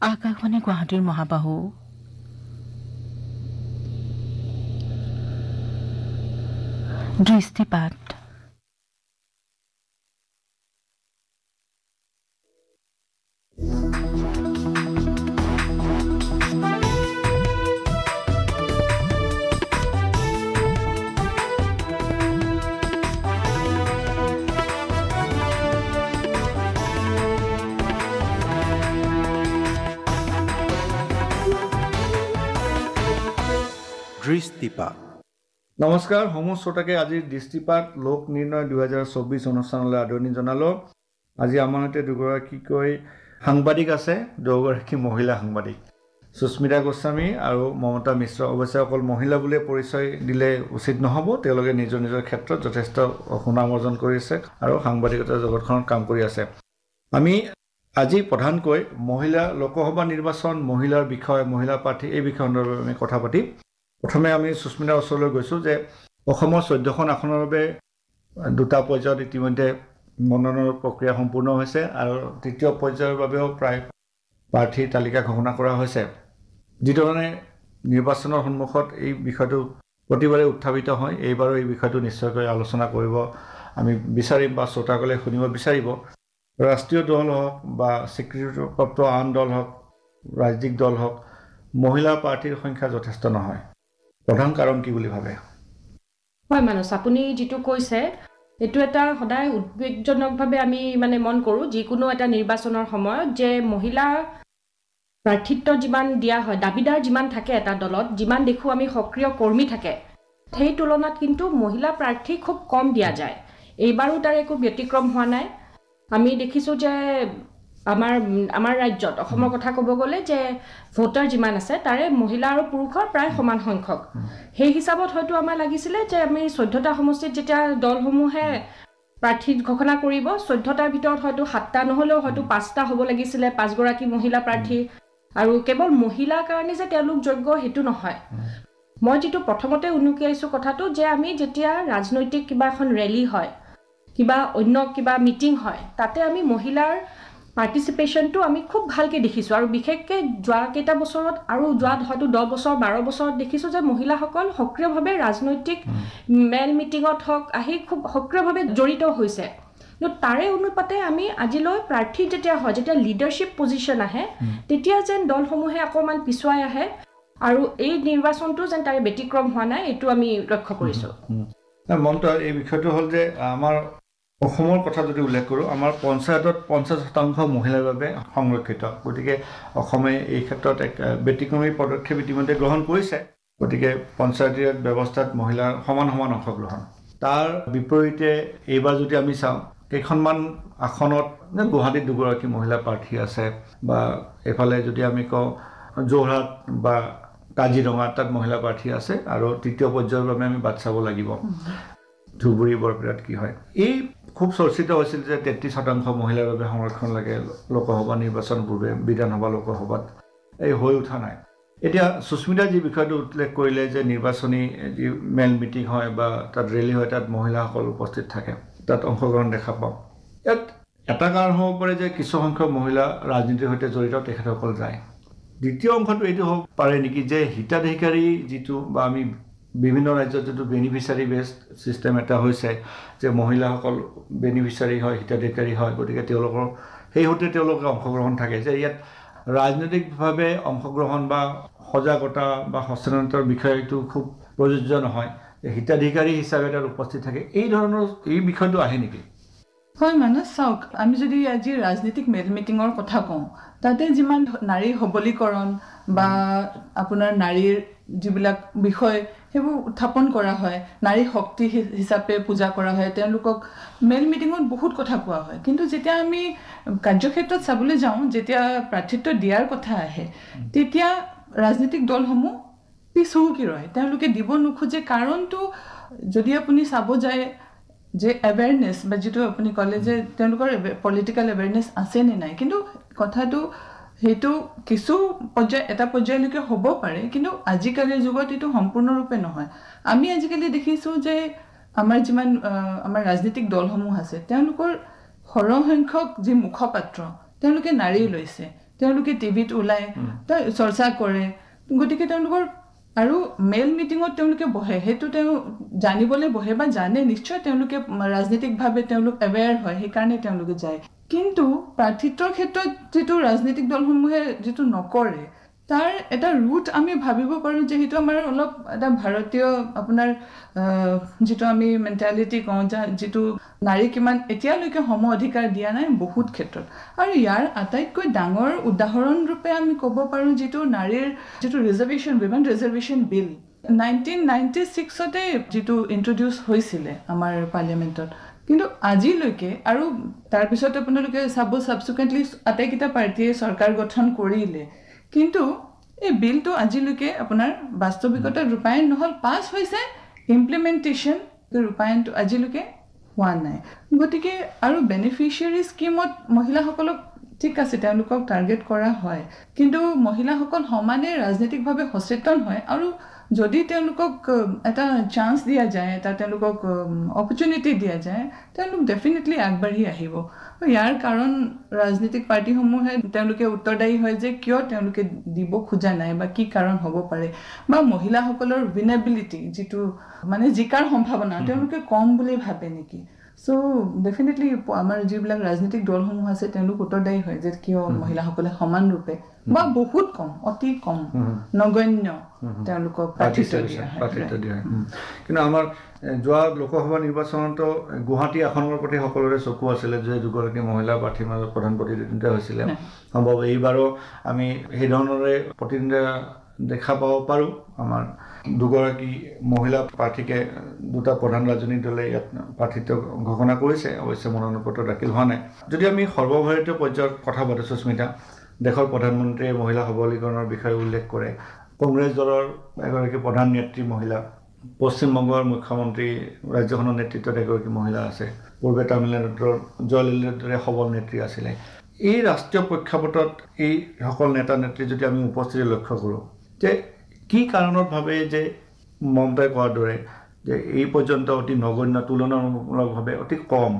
আকাশবাণী গুৱাহাটীৰ মহাবাহু দৃষ্টিপাত। দৃষ্টিপাত। নমস্কাৰ সমূহ শ্ৰোতাকে আজিৰ দৃষ্টিপাত লোক নিৰ্ণয় 2024 অনুষ্ঠানলৈ আদৰণি জনালোঁ। আজি আমাৰ সৈতে দুগৰাকীকৈ সাংবাদিক আছে, দুগৰাকী মহিলা সাংবাদিক, সুস্মিতা গোস্বামী আৰু মমতা মিশ্ৰ। অৱশ্যে অকল মহিলা বুলিয়ে পৰিচয় দিলে উচিত নহ'ব, তেওঁলোকে নিজৰ নিজৰ ক্ষেত্ৰত যথেষ্ট সুনাম অৰ্জন কৰিছে আৰু সাংবাদিকতাৰ জগতখনত কাম কৰি আছে। আমি আজি প্ৰধানকৈ মহিলা লোকসভা নিৰ্বাচন, মহিলাৰ বিষয়, মহিলা প্ৰাৰ্থী, এই বিষয় সন্দৰ্ভত আমি কথা পাতিম। প্ৰথমে আমি সুস্মিতাৰ ওচৰলৈ গৈছোঁ যে অসমৰ 14খন আসনৰ বাবে দুটা পৰ্যায়ত ইতিমধ্যে মনোনয়নৰ প্ৰক্ৰিয়া সম্পূৰ্ণ হৈছে আৰু তৃতীয় পৰ্যায়ৰ বাবেও প্ৰায় প্ৰাৰ্থীৰ তালিকা ঘোষণা কৰা হৈছে। যিধৰণে নিৰ্বাচনৰ সন্মুখত এই বিষয়টো প্ৰতিবাৰে উত্থাপিত হয়, এইবাৰো এই বিষয়টো নিশ্চয়কৈ আলোচনা কৰিব আমি বিচাৰিম বা শ্ৰোতাসকলে শুনিব বিচাৰিব। ৰাষ্ট্ৰীয় দল হওক বা স্বীকৃতিপ্ৰাপ্ত আন দল হওক, ৰাজ্যিক দল হওক, মহিলা প্ৰাৰ্থীৰ সংখ্যা যথেষ্ট নহয়। প্ৰধান কাৰণ কি বুলি ভাবে? হয় মানস, আপুনি যিটো কৈছে এইটো এটা সদায় উদ্বেগজনকভাৱে আমি মন কৰোঁ যিকোনো এটা নিৰ্বাচনৰ সময়ত, যে মহিলা প্ৰাৰ্থিত্ব যিমান দিয়া হয়, দাবীদাৰ যিমান থাকে এটা দলত, যিমান দেখোঁ আমি সক্ৰিয় কৰ্মী থাকে, সেই তুলনাত কিন্তু মহিলা প্ৰাৰ্থী খুব কম দিয়া যায়। এইবাৰো তাৰ একো ব্যতিক্ৰম হোৱা নাই। আমি দেখিছোঁ যে আমাৰ ৰাজ্যত, অসমৰ কথা ক'ব গ'লে, যে ভোটাৰ যিমান আছে তাৰে মহিলা আৰু পুৰুষৰ প্ৰায় সমান সংখ্যক। সেই হিচাপত হয়তো আমাৰ লাগিছিলে যে আমি 14টা সমষ্টিত যেতিয়া দলসমূহে প্ৰাৰ্থী ঘোষণা কৰিব, 14টাৰ ভিতৰত হয়তো 7টা নহ'লেও হয়তো 5টা হ'ব লাগিছিলে, 5গৰাকী মহিলা প্ৰাৰ্থী। আৰু কেৱল মহিলাৰ কাৰণে যে তেওঁলোক যোগ্য সেইটো নহয়। মই যিটো প্ৰথমতে উনুকিয়াইছোঁ কথাটো, যে আমি যেতিয়া ৰাজনৈতিক কিবা এখন ৰেলী হয়, কিবা অন্য কিবা মিটিং হয়, তাতে আমি মহিলাৰ পাৰ্টিচিপেশ্যনটো আমি খুব ভালকৈ দেখিছোঁ। আৰু বিশেষকৈ যোৱা কেইটা বছৰত আৰু যোৱা হয়তো 10 বছৰ 12 বছৰত দেখিছোঁ যে মহিলাসকল সক্ৰিয়ভাৱে ৰাজনৈতিক মেল মিটিঙত হওক আহি খুব সক্ৰিয়ভাৱে জড়িত হৈছে। কিন্তু তাৰে অনুপাতে আমি আজিলৈ প্ৰাৰ্থী যেতিয়া হয়, যেতিয়া লিডাৰশ্বিপ পজিশ্যন আহে, তেতিয়া যেন দলসমূহে অকণমান পিছুৱাই আহে আৰু এই নিৰ্বাচনটো যেন তাৰে ব্যতিক্ৰম হোৱা নাই, এইটো আমি লক্ষ্য কৰিছোঁ। মমতা, এই বিষয়টো হ'ল যে আমাৰ অসমৰ কথা যদি উল্লেখ কৰোঁ, আমাৰ পঞ্চায়তত 50% মহিলাৰ বাবে সংৰক্ষিত। গতিকে অসমে এই ক্ষেত্ৰত এক ব্যতিক্ৰমী পদক্ষেপ ইতিমধ্যে গ্ৰহণ কৰিছে। গতিকে পঞ্চায়তীয় ব্যৱস্থাত মহিলাৰ সমান অংশগ্ৰহণ। তাৰ বিপৰীতে এইবাৰ যদি আমি চাওঁ, কেইখনমান আসনত গুৱাহাটীত দুগৰাকী মহিলা প্ৰাৰ্থী আছে, বা এইফালে যদি আমি কওঁ যোৰহাট বা কাজিৰঙা, তাত মহিলা প্ৰাৰ্থী আছে। আৰু তৃতীয় পৰ্যায়ৰ বাবে আমি বাট চাব লাগিব ধুবুৰী বৰপেটাত কি হয়। এই খুব চৰ্চিত হৈছিল যে 33% মহিলাৰ বাবে সংৰক্ষণ লাগে লোকসভা নিৰ্বাচন পূৰ্বে, বিধানসভা লোকসভাত এই হৈ উঠা নাই। এতিয়া সুস্মিতা যি বিষয়টো উল্লেখ কৰিলে যে নিৰ্বাচনী যি মেল মিটিং হয় বা তাত ৰেলী হয়, তাত মহিলাসকল উপস্থিত থাকে, তাত অংশগ্ৰহণ দেখা পাওঁ। ইয়াত এটা কাৰণ হ'ব পাৰে যে কিছুসংখ্যক মহিলা ৰাজনীতিৰ সৈতে জড়িত, তেখেতসকল যায়। দ্বিতীয় অংশটো এইটো হ'ব পাৰে নেকি যে হিতাধিকাৰী যিটো, বা আমি বিভিন্ন ৰাজ্যত যিটো বেনিফিচিয়াৰী বেছড ছিষ্টেম এটা হৈছে, যে মহিলাসকল বেনিফিচিয়াৰী হয়, হিতাধিকাৰী হয়, গতিকে তেওঁলোকৰ সেই সৈতে তেওঁলোকৰ অংশগ্ৰহণ থাকে, যে ইয়াত ৰাজনৈতিকভাৱে অংশগ্ৰহণ বা সজাগতা বা সচেতনতাৰ বিষয়টো খুব প্ৰযোজ্য নহয়, যে হিতাধিকাৰী হিচাপে তাত উপস্থিত থাকে। এই ধৰণৰ এই বিষয়টো আহে নেকি? হয় মানস, চাওক, আমি যদি আজি ৰাজনীতিক মেল মিটিঙৰ কথা কওঁ, তাতে যিমান নাৰীৰ সবলীকৰণ বা আপোনাৰ নাৰীৰ যিবিলাক বিষয় সেইবোৰ উত্থাপন কৰা হয়, নাৰী শক্তি হিচাপে পূজা কৰা হয়, তেওঁলোকক মেল মিটিঙত বহুত কথা কোৱা হয়। কিন্তু যেতিয়া আমি কাৰ্যক্ষেত্ৰত চাবলৈ যাওঁ, যেতিয়া প্ৰাৰ্থিত্ব দিয়াৰ কথা আহে, তেতিয়া ৰাজনৈতিক দলসমূহ পিছহুকি ৰয়, তেওঁলোকে দিব নোখোজে। কাৰণটো যদি আপুনি চাব যায় যে এৱেৰনেছ, বা যিটো আপুনি ক'লে যে তেওঁলোকৰ পলিটিকেল এৱেৰনেছ আছে নে নাই, কিন্তু কথাটো সেইটো কিছু এটা পৰ্যায়লৈকে হ'ব পাৰে, কিন্তু আজিকালিৰ যুগত এইটো সম্পূৰ্ণৰূপে নহয়। আমি আজিকালি দেখিছোঁ যে আমাৰ যিমান আমাৰ ৰাজনৈতিক দলসমূহ আছে, তেওঁলোকৰ সৰহসংখ্যক যি মুখপাত্ৰ তেওঁলোকে নাৰী লৈছে। তেওঁলোকে টিভিত ওলায় চৰ্চা কৰে গতিকে তেওঁলোকৰ আৰু মেল মিটিঙত তেওঁলোকে বহে সেইটো তেওঁ জানিবলৈ বহে বা জানে নিশ্চয় তেওঁলোকে ৰাজনৈতিকভাৱে তেওঁলোক এৱেৰ হয় সেইকাৰণে তেওঁলোকে যায় কিন্তু প্ৰাৰ্থিত্বৰ ক্ষেত্ৰত যিটো ৰাজনৈতিক দলসমূহে যিটো নকৰে তাৰ এটা ৰুট আমি ভাবিব পাৰোঁ যে সেইটো আমাৰ অলপ এটা ভাৰতীয় আপোনাৰ যিটো আমি মেণ্টেলিটি কওঁ যিটো নাৰীক ইমান এতিয়ালৈকে সম অধিকাৰ দিয়া নাই বহুত ক্ষেত্ৰত আৰু ইয়াৰ আটাইতকৈ ডাঙৰ উদাহৰণ ৰূপে আমি ক'ব পাৰোঁ যিটো নাৰীৰ যিটো ৰিজাৰ্ভেশ্যন উইমেন ৰিজাৰ্ভেশ্যন বিল 1996তে যিটো ইন্ট্ৰডিউচ হৈছিলে আমাৰ পাৰ্লিয়ামেণ্টত কিন্তু আজিলৈকে আৰু তাৰপিছত আপোনালোকে চাব ছাবচিকুৱেণ্টলি আটাইকেইটা পাৰ্টীয়ে চৰকাৰ গঠন কৰিলে কিন্তু এই বিলটো আজিলৈকে আপোনাৰ বাস্তৱিকতাত ৰূপায়ণ নহ'ল পাছ হৈছে ইমপ্লিমেণ্টেশ্যন ৰূপায়ণটো আজিলৈকে হোৱা নাই গতিকে আৰু বেনিফিচিয়াৰী স্কিমত মহিলাসকলক ঠিক আছে তেওঁলোকক টাৰ্গেট কৰা হয় কিন্তু মহিলাসকল সমানে ৰাজনৈতিকভাৱে সচেতন হয় আৰু যদি তেওঁলোকক এটা চান্স দিয়া যায় এটা তেওঁলোকক অপৰচুনিটি দিয়া যায় তেওঁলোক ডেফিনেটলি আগবাঢ়ি আহিব ইয়াৰ কাৰণ ৰাজনৈতিক পাৰ্টিসমূহে তেওঁলোকে উত্তৰদায়ী হয় যে কিয় তেওঁলোকে দিব খোজা নাই বা কি কাৰণ হ'ব পাৰে বা মহিলাসকলৰ উইনেবিলিটি যিটো মানে জিকাৰ সম্ভাৱনা তেওঁলোকে কম বুলি ভাবে নেকি সো ডেফিনেটলি আমাৰ যিবিলাক ৰাজনৈতিক দলসমূহ আছে তেওঁলোক উত্তৰদায়ী হয় যে কিয় মহিলাসকলে সমান ৰূপে বা বহুত কম অতি কম নগণ্য তেওঁলোকক প্ৰাৰ্থিত্ব দিয়া হয় কিন্তু আমাৰ যোৱা লোকসভা নিৰ্বাচনতো গুৱাহাটী আসনৰ প্ৰতি সকলোৰে চকু আছিলে যে দুগৰাকী মহিলা প্ৰাৰ্থীৰ মাজত প্ৰধান প্ৰতিদ্বন্দ্বিতা হৈছিলে সম্ভৱ এইবাৰো আমি সেই ধৰণৰে প্ৰতিদ্বন্দ্বিতা দেখা পাব পাৰোঁ আমাৰ দুগৰাকী মহিলা প্ৰাৰ্থীকে দুটা প্ৰধান ৰাজনৈতিক দলে ইয়াত প্ৰাৰ্থিত্ব ঘোষণা কৰিছে অৱশ্যে মনোনয়ন পত্ৰ দাখিল হোৱা নাই যদি আমি সৰ্বভাৰতীয় পৰ্যায়ত কথা পাতোঁ সুস্মিতা দেশৰ প্ৰধানমন্ত্ৰীয়ে মহিলা সবলীকৰণৰ বিষয়ে উল্লেখ কৰে কংগ্ৰেছ দলৰ এগৰাকী প্ৰধান নেত্ৰী মহিলা পশ্চিমবংগৰ মুখ্যমন্ত্ৰী ৰাজ্যখনৰ নেতৃত্বত এগৰাকী মহিলা আছে পূৰ্বে তামিলনাডুৰ জয়ললিতাৰ দৰে সবল নেত্ৰী আছিলে এই ৰাষ্ট্ৰীয় প্ৰেক্ষাপটত এই সকল নেতা নেত্ৰী যদি আমি উপস্থিতি লক্ষ্য কৰোঁ যে কি কাৰণত ভাবে যে মমতাই কোৱাৰ দৰে যে এই পৰ্যন্ত অতি নগণ্য তুলনামূলকভাৱে অতি কম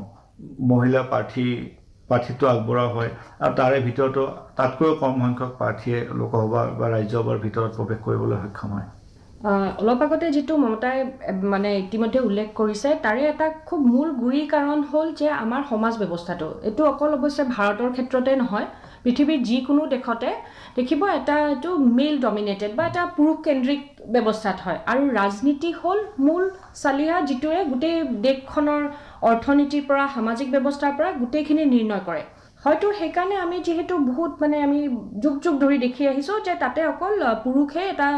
মহিলা প্ৰাৰ্থিত্ব আগবঢ়োৱা হয় আৰু তাৰে ভিতৰতো তাতকৈও কম সংখ্যক প্ৰাৰ্থীয়ে লোকসভা বা ৰাজ্যসভাৰ ভিতৰত প্ৰৱেশ কৰিবলৈ সক্ষম হয় অলপ আগতে যিটো মমতাই মানে ইতিমধ্যে উল্লেখ কৰিছে তাৰে এটা খুব মূল গুৰি কাৰণ হ'ল যে আমাৰ সমাজ ব্যৱস্থাটো এইটো অকল অৱশ্যে ভাৰতৰ ক্ষেত্ৰতে নহয় পৃথিৱীৰ যিকোনো দেশতে দেখিব এটা এইটো মেল ডমিনেটেড বা এটা পুৰুষকেন্দ্ৰিক ব্যৱস্থাত হয় আৰু ৰাজনীতি হ'ল মূল চালিহা যিটোৱে গোটেই দেশখনৰ অৰ্থনীতিৰ পৰা সামাজিক ব্যৱস্থাৰ পৰা গোটেইখিনি নিৰ্ণয় কৰে হয়তো সেইকাৰণে আমি যিহেতু বহুত মানে আমি যুগ যুগ ধৰি দেখি আহিছোঁ যে তাতে অকল পুৰুষে এটা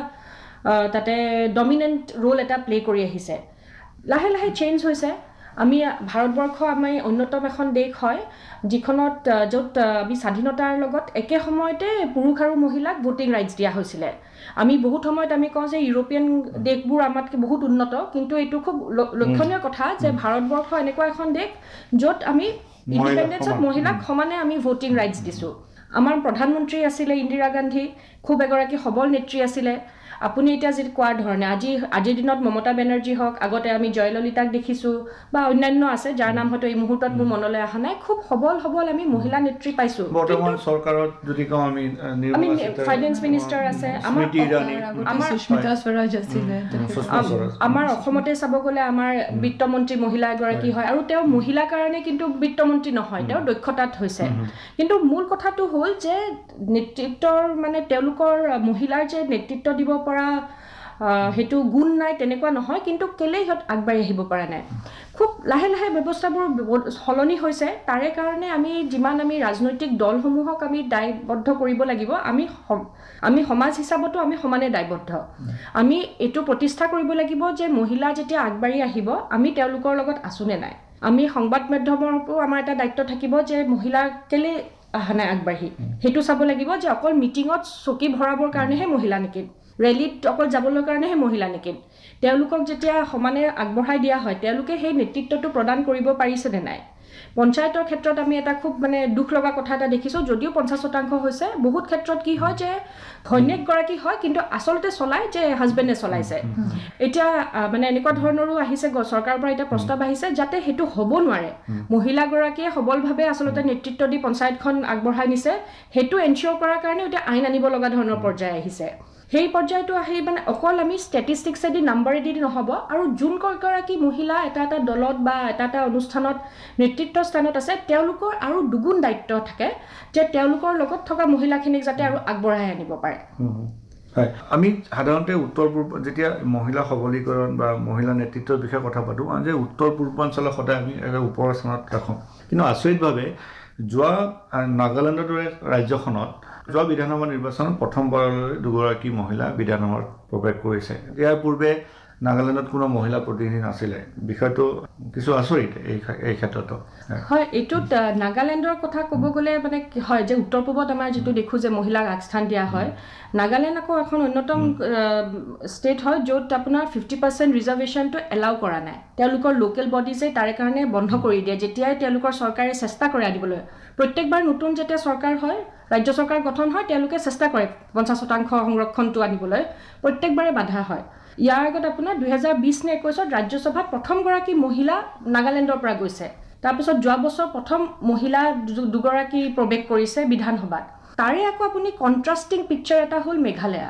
তাতে ডমিনেণ্ট ৰোল এটা প্লে কৰি আহিছে লাহে লাহে চেঞ্জ হৈছে আমি ভাৰতবৰ্ষ আমি অন্যতম এখন দেশ হয় যিখনত য'ত আমি স্বাধীনতাৰ লগত একে সময়তে পুৰুষ আৰু মহিলাক ভোটিং ৰাইটছ দিয়া হৈছিলে আমি বহুত সময়ত আমি কওঁ যে ইউৰোপিয়ান দেশবোৰ আমাতকৈ বহুত উন্নত কিন্তু এইটো খুব লক্ষণীয় কথা যে ভাৰতবৰ্ষ এনেকুৱা এখন দেশ য'ত আমি ইণ্ডিপেণ্ডেন্সত মহিলাক সমানে আমি ভোটিং ৰাইটছ দিছোঁ আমাৰ প্ৰধানমন্ত্ৰী আছিলে ইন্দিৰা গান্ধী খুব এগৰাকী সবল নেত্ৰী আছিলে আপুনি এতিয়া যি কোৱাৰ ধৰণে আজিৰ দিনত মমতা বেনাৰ্জী হওক আগতে আমি জয়ললিতাক দেখিছোঁ বা অন্যান্য আছে যাৰ নাম হয়তো এই মুহূৰ্তত মোৰ মনলৈ অহা নাই খুব সবল আমি মহিলা নেত্ৰী পাইছোঁ বৰ্তমান চৰকাৰত যদি কওঁ আমি ফাইনেন্স মিনিষ্টাৰ আছে সুস্মিতা স্বৰাজ আছিলে আমাৰ অসমতে চাব গ'লে আমাৰ বিত্তমন্ত্ৰী মহিলা এগৰাকী হয় আৰু তেওঁ মহিলাৰ কাৰণে কিন্তু বিত্তমন্ত্ৰী নহয় তেওঁৰ দক্ষতাত হৈছে কিন্তু মূল কথাটো হ'ল যে নেতৃত্বৰ মানে তেওঁলোকৰ মহিলাৰ যে নেতৃত্ব দিব পৰা হেতু গুণ নাই তেনেকুৱা নহয় কিন্তু কেলে হিত আগবাঢ়ি আহিব পৰা নাই খুব লাহে লাহে ব্যৱস্থাবোৰ সলনি হৈছে তাৰে কাৰণে আমি যিমান আমি ৰাজনৈতিক দলসমূহক আমি দায়বদ্ধ কৰিব লাগিব আমি সমাজ হিচাপতো আমি সমানে দায়বদ্ধ আমি এইটো প্ৰতিষ্ঠা কৰিব লাগিব যে মহিলা যেতিয়া আগবাঢ়ি আহিব আমি তেওঁলোকৰ লগত আছোনে নাই আমি সংবাদ মাধ্যমৰো আমাৰ এটা দায়িত্ব থাকিব যে মহিলা কেলে অহা নাই আগবাঢ়ি সেইটো চাব লাগিব যে অকল মিটিঙত চকী ভৰাবৰ কাৰণেহে মহিলা নেকি ৰেলীত অকল যাবলৈ কাৰণেহে মহিলা নেকি তেওঁলোকক যেতিয়া সমানে আগবঢ়াই দিয়া হয় তেওঁলোকে সেই নেতৃত্বটো প্ৰদান কৰিব পাৰিছেনে নাই পঞ্চায়তৰ ক্ষেত্ৰত আমি এটা খুব মানে দুখ লগা কথা এটা দেখিছোঁ, যদিও 50% হৈছে, বহুত ক্ষেত্ৰত কি হয় যে ঘৈণীয়েকগৰাকী হয় কিন্তু আচলতে চলায় যে হাজবেণ্ডে চলাইছে। এতিয়া মানে এনেকুৱা ধৰণৰো আহিছে চৰকাৰৰ পৰা এতিয়া প্ৰস্তাৱ আহিছে যাতে সেইটো হ'ব নোৱাৰে, মহিলাগৰাকীয়ে সবলভাৱে আচলতে নেতৃত্ব দি পঞ্চায়তখন আগবঢ়াই নিছে, সেইটো এনচিয়ৰ কৰাৰ কাৰণে এতিয়া আইন আনিব লগা ধৰণৰ পৰ্যায় আহিছে। সেই পৰ্যায়টো আহি মানে অকল আমি ষ্টেটিষ্টিক্সেদি নাম্বাৰেদি নহ'ব, আৰু যোনগৰাকী মহিলা এটা এটা দলত বা এটা এটা অনুষ্ঠানত নেতৃত্ব স্থানত আছে তেওঁলোকৰ আৰু দুগুণ দায়িত্ব থাকে যে তেওঁলোকৰ লগত থকা মহিলাখিনিক যাতে আৰু আগবঢ়াই আনিব পাৰে। হয়, আমি সাধাৰণতে উত্তৰ পূৰ্ব যেতিয়া মহিলা সবলীকৰণ বা মহিলা নেতৃত্বৰ বিষয়ে কথা পাতোঁ, যে উত্তৰ পূৰ্বাঞ্চলৰ সদায় আমি ওপৰৰ স্থানত ৰাখোঁ, কিন্তু আচৰিতভাৱে যোৱা নাগালেণ্ডৰ দৰে ৰাজ্যখনত যোৱা বিধানসভা নিৰ্বাচনত প্ৰথমবাৰলৈ দুগৰাকী মহিলা বিধানসভাত প্ৰৱেশ কৰিছে। ইয়াৰ পূৰ্বে নাগালেণ্ডত কোনো মহিলা প্ৰতিনিধি নাছিলে। বিষয়টো কিছু আচৰিত এই ক্ষেত্ৰতো। হয়, এইটোত নাগালেণ্ডৰ কথা ক'ব গ'লে মানে কি হয় যে উত্তৰ পূবত আমাৰ যিটো দেখোঁ যে মহিলাক আগস্থান দিয়া হয়, নাগালেণ্ড আকৌ এখন অন্যতম ষ্টেট হয় য'ত আপোনাৰ 50% ৰিজাৰ্ভেশ্যনটো এলাউ কৰা নাই। তেওঁলোকৰ লোকেল বডিজে তাৰে কাৰণে বন্ধ কৰি দিয়ে, যেতিয়াই তেওঁলোকৰ চৰকাৰে চেষ্টা কৰে আনিবলৈ। প্ৰত্যেকবাৰ নতুন যেতিয়া চৰকাৰ হয়, ৰাজ্য চৰকাৰ গঠন হয়, তেওঁলোকে চেষ্টা কৰে 50% সংৰক্ষণটো আনিবলৈ, প্ৰত্যেকবাৰে বাধা হয়। ইয়াৰ আগত আপোনাৰ 2020 নে 21 ৰাজ্যসভাত প্ৰথমগৰাকী মহিলা নাগালেণ্ডৰ পৰা গৈছে। তাৰপিছত যোৱা বছৰ প্ৰথম মহিলা দুগৰাকী প্ৰৱেশ কৰিছে বিধানসভাত। তাৰে আকৌ আপুনি কণ্ট্ৰাষ্টিং পিকচাৰ এটা হ'ল মেঘালয়া।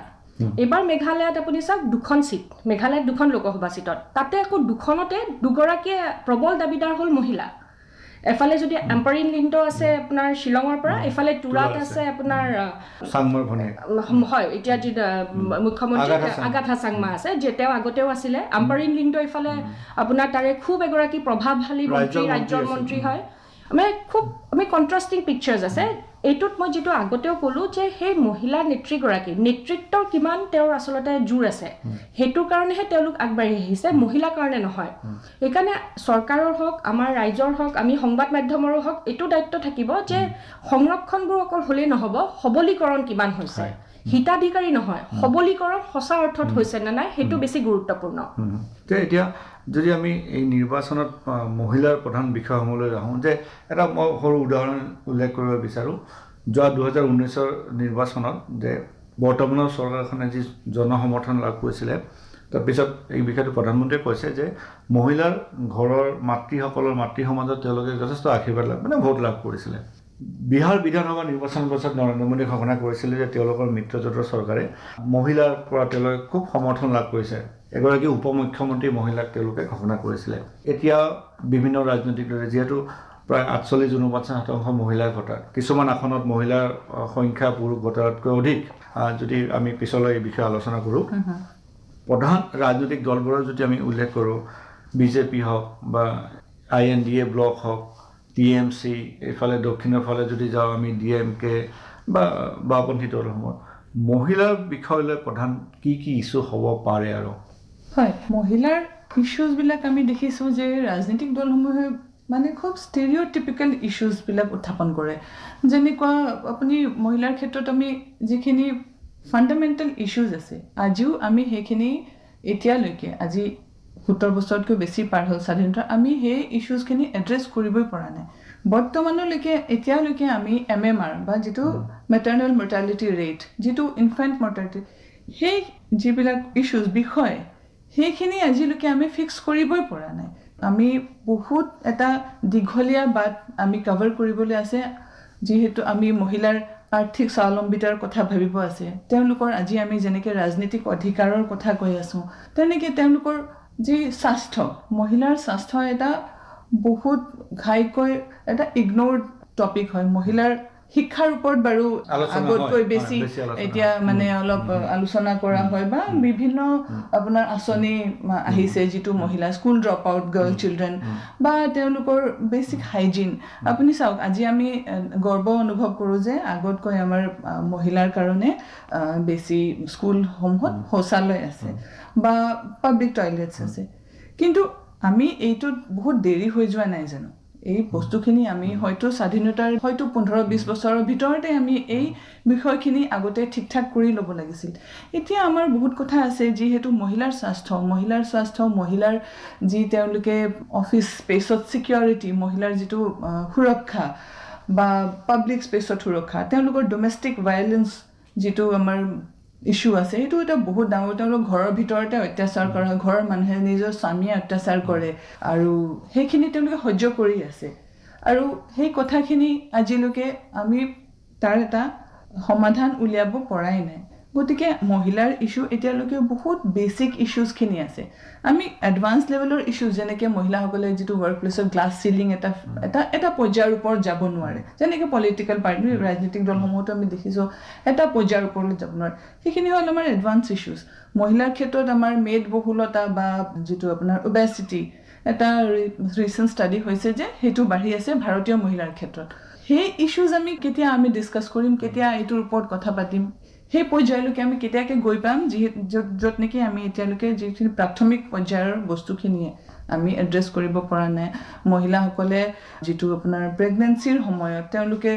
এইবাৰ মেঘালয়ত আপুনি চাওক 2খন চিট, মেঘালয়ত 2খন লোকসভা চিটত, তাতে আকৌ 2খনতে দুগৰাকীয়ে প্ৰবল দাবীদাৰ হ'ল মহিলা। এফালে যদি এম্পাৰিন লিণ্ড আছে আপোনাৰ শ্বিলঙৰ পৰা, এফালে তুৰাত আছে আপোনাৰ হয় এতিয়া যি মুখ্যমন্ত্ৰী আগাথা চাংমা আছে, যে তেওঁ আগতেও আছিলে। এম্পাৰিন লিণ্ড এইফালে আপোনাৰ তাৰে খুব এগৰাকী প্ৰভাৱশালী মন্ত্ৰী, ৰাজ্যৰ মন্ত্ৰী হয়। মানে খুব আমি কণ্ট্ৰাষ্টিং পিকচাৰ্ছ আছে। এইটোত মই যিটো আগতেও ক'লোঁ যে সেই মহিলা নেত্ৰীগৰাকী নেতৃত্বৰ কিমান তেওঁৰ আচলতে জোৰ আছে, সেইটোৰ কাৰণেহে তেওঁলোক আগবাঢ়ি আহিছে, মহিলাৰ কাৰণে নহয়। সেইকাৰণে চৰকাৰৰ হওক, আমাৰ ৰাইজৰ হওক, আমি সংবাদ মাধ্যমৰো হওক, এইটো দায়িত্ব থাকিব যে সংৰক্ষণবোৰ অকল হ'লেই নহ'ব, সবলীকৰণ কিমান হৈছে, হিতাধিকাৰী নহয়, সবলীকৰণ সঁচা অৰ্থত হৈছে নে নাই সেইটো বেছি গুৰুত্বপূৰ্ণ। এতিয়া যদি আমি এই নিৰ্বাচনত মহিলাৰ প্ৰধান বিষয়সমূহলৈ আহোঁ, যে এটা মই সৰু উদাহৰণ উল্লেখ কৰিব বিচাৰোঁ। যোৱা 2019 নিৰ্বাচনত যে বৰ্তমানৰ চৰকাৰখনে যি জনসমৰ্থন লাভ কৰিছিলে, তাৰপিছত এই বিষয়টো প্ৰধানমন্ত্ৰীয়ে কৈছে যে মহিলাৰ ঘৰৰ মাতৃসকলৰ মাতৃ সমাজত তেওঁলোকে যথেষ্ট আশীৰ্বাদ লাভ ভোট লাভ কৰিছিলে। বিহাৰ বিধানসভা নিৰ্বাচনৰ পাছত নৰেন্দ্ৰ মোদীয়ে ঘোষণা কৰিছিলে যে তেওঁলোকৰ মিত্ৰজোঁটৰ চৰকাৰে মহিলাৰ পৰা তেওঁলোকে খুব সমৰ্থন লাভ কৰিছে। এগৰাকী উপ মুখ্যমন্ত্ৰী মহিলাক তেওঁলোকে ঘোষণা কৰিছিলে। এতিয়া বিভিন্ন ৰাজনৈতিক দলে যিহেতু প্ৰায় 48-49% মহিলাৰ ভোটাৰ, কিছুমান আসনত মহিলাৰ সংখ্যা পুৰুষ ভোটাৰতকৈ অধিক। যদি আমি পিছলৈ এই বিষয়ে আলোচনা কৰোঁ, প্ৰধান ৰাজনৈতিক দলবোৰৰ যদি আমি উল্লেখ কৰোঁ, বিজেপি হওক বা INDA ব্লক হওক, TMC, এইফালে দক্ষিণৰ ফালে যদি যাওঁ আমি DMK বা বাওঁপন্থী দলসমূহ, মহিলাৰ বিষয়লৈ প্ৰধান কি কি ইছ্যু হ'ব পাৰে? আৰু হয়, মহিলাৰ ইছ্যুজবিলাক আমি দেখিছোঁ যে ৰাজনৈতিক দলসমূহে মানে খুব ষ্টেৰিঅ'টিপিকেল ইছ্যুজবিলাক উত্থাপন কৰে। যেনেকুৱা আপুনি মহিলাৰ ক্ষেত্ৰত আমি যিখিনি ফাণ্ডামেণ্টেল ইছ্যুজ আছে, আজিও আমি সেইখিনি এতিয়ালৈকে আজি 70 বছৰতকৈ বেছি পাৰ হ'ল স্বাধীনতা, আমি সেই ইছ্যুজখিনি এড্ৰেছ কৰিবই পৰা নাই। বৰ্তমানলৈকে এতিয়ালৈকে আমি MMR বা যিটো মেটাৰ্নেল মৰ্টেলিটি ৰেট, যিটো ইনফেণ্ট মৰ্টেলিটি, সেই যিবিলাক ইছ্যুজ বিষয় সেইখিনি আজিলৈকে আমি ফিক্স কৰিবই পৰা নাই। আমি বহুত এটা দীঘলীয়া বাট আমি কভাৰ কৰিবলৈ আছে, যিহেতু আমি মহিলাৰ আৰ্থিক স্বাৱলম্বিতাৰ কথা ভাবিব আছে। তেওঁলোকৰ আজি আমি যেনেকৈ ৰাজনীতিক অধিকাৰৰ কথা কৈ আছোঁ, তেনেকৈ তেওঁলোকৰ যি স্বাস্থ্য, মহিলাৰ স্বাস্থ্য এটা বহুত ঘাইকৈ এটা ইগন'ৰ্ড টপিক হয়। মহিলাৰ শিক্ষাৰ ওপৰত বাৰু আগতকৈ বেছি এতিয়া মানে অলপ আলোচনা কৰা হয়, বা বিভিন্ন আপোনাৰ আঁচনি আহিছে যিটো মহিলা school drop out girl children বা তেওঁলোকৰ বেছিক হাইজিন। আপুনি চাওক, আজি আমি গৰ্ব অনুভৱ কৰোঁ যে আগতকৈ আমাৰ মহিলাৰ কাৰণে বেছি স্কুলসমূহত শৌচালয় আছে বা পাব্লিক টয়লেটছ আছে। কিন্তু আমি এইটোত বহুত দেৰি হৈ যোৱা নাই জানো? এই বস্তুখিনি আমি হয়তো স্বাধীনতাৰ হয়তো 15-20 বছৰৰ ভিতৰতে আমি এই বিষয়খিনি আগতে ঠিক ঠাক কৰি ল'ব লাগিছিল এতিয়া আমাৰ বহুত কথা আছে যিহেতু মহিলাৰ স্বাস্থ্য মহিলাৰ যি তেওঁলোকে অফিচ স্পেচত সিকিউৰিটি মহিলাৰ যিটো সুৰক্ষা বা পাব্লিক স্পেচত সুৰক্ষা তেওঁলোকৰ ডোমেষ্টিক ভায়োলেন্স যিটো আমাৰ ইস্যু আছে সেইটো এটা বহুত ডাঙৰ তেওঁলোক ঘৰৰ ভিতৰতে অত্যাচাৰ কৰা ঘৰৰ মানুহে নিজৰ স্বামীয়ে অত্যাচাৰ কৰে আৰু সেইখিনি তেওঁলোকে সহ্য কৰি আছে আৰু সেই কথাখিনি আজিলৈকে আমি তাৰ এটা সমাধান উলিয়াব পৰাই নাই গতিকে মহিলাৰ ইস্যু এতিয়ালৈকে বহুত বেসিক ইস্যুজখিনি আছে আমি এডভান্স লেভেলৰ ইস্যু যেনেকৈ মহিলাসকলে যিটো ৱৰ্ক প্লেচত গ্লাছ চিলিং এটা পৰ্যায়ৰ ওপৰত যাব নোৱাৰে যেনেকৈ পলিটিকেল পাৰ্টি ৰাজনৈতিক দলসমূহতো আমি দেখিছোঁ এটা পৰ্যায়ৰ ওপৰলৈ যাব নোৱাৰে সেইখিনি হ'ল আমাৰ এডভান্স ইস্যুজ মহিলাৰ ক্ষেত্ৰত আমাৰ মেড বহুলতা বা যিটো আপোনাৰ ওবেচিটি এটা ৰিচেণ্ট ষ্টাডি হৈছে যে সেইটো বাঢ়ি আছে ভাৰতীয় মহিলাৰ ক্ষেত্ৰত সেই ইস্যুজ আমি কেতিয়া আমি ডিছকাছ কৰিম কেতিয়া এইটোৰ ওপৰত কথা পাতিম সেই পৰ্যায়লৈকে আমি কেতিয়াকৈ গৈ পাম য'ত নেকি আমি এতিয়ালৈকে যিখিনি প্ৰাথমিক পৰ্যায়ৰ বস্তুখিনিয়ে আমি এড্ৰেছ কৰিব পৰা নাই মহিলাসকলে যিটো আপোনাৰ প্ৰেগনেঞ্চিৰ সময়ত তেওঁলোকে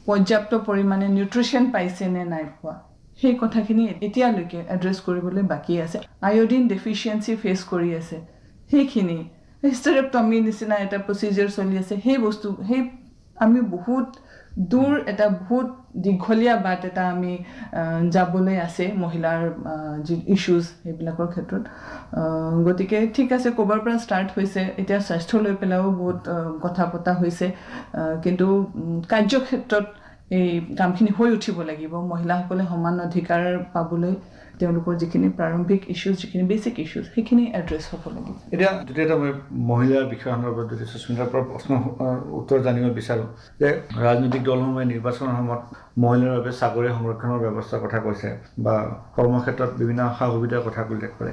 পৰ্যাপ্ত পৰিমাণে নিউট্ৰিশ্যন পাইছে নে নাই পোৱা সেই কথাখিনি এতিয়ালৈকে এড্ৰেছ কৰিবলৈ বাকী আছে আয়োডিন ডেফিচিয়েঞ্চি ফেচ কৰি আছে সেইখিনি হিষ্টেৰেক্টমি নিচিনা এটা প্ৰচিজাৰ চলি আছে সেই আমি বহুত দূৰ এটা বহুত দীঘলীয়া বাট এটা আমি যাবলৈ আছে মহিলাৰ যি ইস্যুজ সেইবিলাকৰ ক্ষেত্ৰত গতিকে ঠিক আছে ক'ৰবাৰ পৰা ষ্টাৰ্ট হৈছে এতিয়া স্বাস্থ্য লৈ পেলাইও বহুত কথা পতা হৈছে কিন্তু কাৰ্যক্ষেত্ৰত এই কামখিনি হৈ উঠিব লাগিব মহিলাসকলে সমান অধিকাৰ পাবলৈ তেওঁলোকৰ যিখিনি প্ৰাৰম্ভিক ইস্যুজ যিখিনি বেছিক ইস্যুজ সেইখিনি এড্ৰেছ হ'ব লাগিব এতিয়া যেতিয়া মই মহিলাৰ বিষয় সন্দৰ্ভত যদি সুস্মিতাৰ পৰা প্ৰশ্ন উত্তৰ জানিব বিচাৰোঁ যে ৰাজনৈতিক দলসমূহে নিৰ্বাচনৰ সময়ত মহিলাৰ বাবে চাকৰি সংৰক্ষণৰ ব্যৱস্থাৰ কথা কৈছে বা কৰ্মক্ষেত্ৰত বিভিন্ন সা সুবিধাৰ কথা উল্লেখ কৰে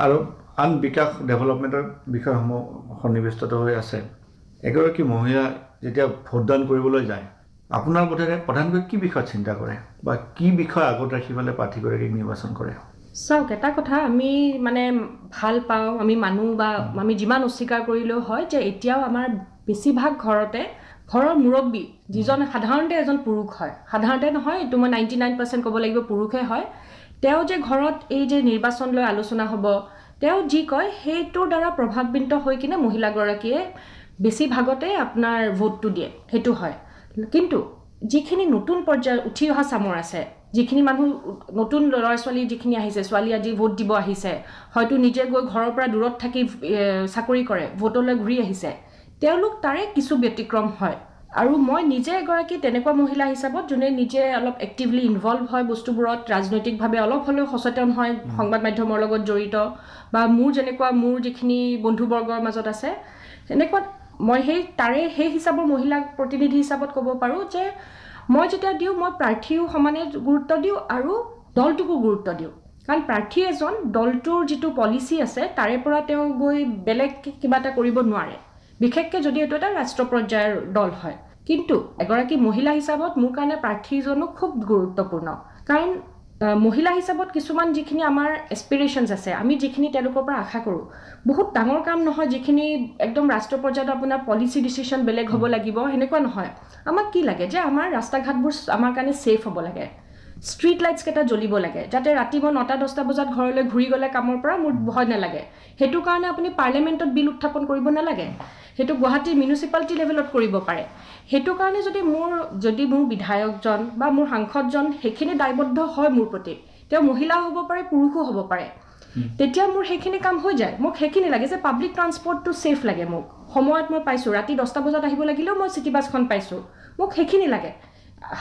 আৰু আন বিকাশ ডেভেলপমেণ্টৰ বিষয়সমূহ সন্নিৱিষ্ট হৈ আছে এগৰাকী মহিলা যেতিয়া ভোটদান কৰিবলৈ যায় আপোনাৰ বোধেৰে প্ৰধানকৈ কি বিষয়ত চিন্তা কৰে বা কি বিষয় আগত ৰাখি পেলাই প্ৰাৰ্থীগৰাকীক নিৰ্বাচন কৰে চাওক এটা কথা আমি মানে ভাল পাওঁ আমি মানো বা আমি যিমান অস্বীকাৰ কৰিলেও হয় যে এতিয়াও আমাৰ বেছিভাগ ঘৰৰ মুৰব্বী যিজন সাধাৰণতে এজন পুৰুষ হয় সাধাৰণতে নহয় এইটো মই 99% ক'ব লাগিব পুৰুষে হয় তেওঁ যে ঘৰত এই যে নিৰ্বাচন লৈ আলোচনা হ'ব তেওঁ যি কয় সেইটোৰ দ্বাৰা প্ৰভাৱিত হৈ কিনে মহিলাগৰাকীয়ে বেছিভাগতে আপোনাৰ ভোটটো দিয়ে সেইটো হয় কিন্তু যিখিনি নতুন পৰ্যায়ৰ উঠি অহা চামৰ আছে যিখিনি মানুহ নতুন ল'ৰা ছোৱালী যিখিনি আহিছে ছোৱালী আজি ভোট দিব আহিছে হয়তো নিজে গৈ ঘৰৰ পৰা দূৰত থাকি চাকৰি কৰে ভোটলৈ ঘূৰি আহিছে তেওঁলোক তাৰে কিছু ব্যতিক্ৰম হয় আৰু মই নিজে এগৰাকী তেনেকুৱা মহিলা হিচাপত যোনে নিজে অলপ এক্টিভলি ইনভলভ হয় বস্তুবোৰত ৰাজনৈতিকভাৱে অলপ হ'লেও সচেতন হয় সংবাদ মাধ্যমৰ লগত জড়িত বা মোৰ যিখিনি বন্ধুবৰ্গৰ মাজত আছে এনেকুৱা মই সেই হিচাপৰ মহিলা প্ৰতিনিধি হিচাপত ক'ব পাৰোঁ যে মই যেতিয়া দিওঁ মই প্ৰাৰ্থীও সমানে গুৰুত্ব দিওঁ আৰু দলটোকো গুৰুত্ব দিওঁ কাৰণ প্ৰাৰ্থী এজন দলটোৰ যিটো পলিচি আছে তাৰে পৰা তেওঁ গৈ বেলেগ কিবা এটা কৰিব নোৱাৰে বিশেষকৈ যদি এইটো এটা ৰাষ্ট্ৰ পৰ্যায়ৰ দল হয় কিন্তু এগৰাকী মহিলা হিচাপত মোৰ কাৰণে প্ৰাৰ্থীজনো খুব গুৰুত্বপূৰ্ণ কাৰণ মহিলা হিচাপত কিছুমান যিখিনি আমাৰ এস্পিৰেশ্যনছ আছে আমি যিখিনি তেওঁলোকৰ পৰা আশা কৰোঁ বহুত ডাঙৰ কাম নহয় যিখিনি একদম ৰাষ্ট্ৰ পৰ্যায়ত আপোনাৰ পলিচি ডিচিশ্যন বেলেগ হ'ব লাগিব সেনেকুৱা নহয় আমাক কি লাগে যে আমাৰ ৰাস্তা ঘাটবোৰ আমাৰ কাৰণে ছেফ হ'ব লাগে ষ্ট্ৰীট লাইটছকেইটা জ্বলিব লাগে যাতে ৰাতি মই 9-10 বজাত ঘৰলৈ ঘূৰি গ'লে কামৰ পৰা মোৰ ভয় নালাগে সেইটো কাৰণে আপুনি পাৰ্লিয়ামেণ্টত বিল উত্থাপন কৰিব নালাগে সেইটো গুৱাহাটী মিউনিচিপালিটি লেভেলত কৰিব পাৰে সেইটো কাৰণে যদি মোৰ বিধায়কজন বা মোৰ সাংসদজন সেইখিনি দায়বদ্ধ হয় মোৰ প্ৰতি তেওঁ মহিলা হ'ব পাৰে পুৰুষো হ'ব পাৰে তেতিয়া মোৰ সেইখিনি কাম হৈ যায় মোক সেইখিনি লাগে যে পাব্লিক ট্ৰান্সপৰ্টটো ছেফ লাগে মোক সময়ত মই পাইছোঁ ৰাতি 10টা বজাত আহিব লাগিলেও মই চিটি বাছখন পাইছোঁ মোক সেইখিনি লাগে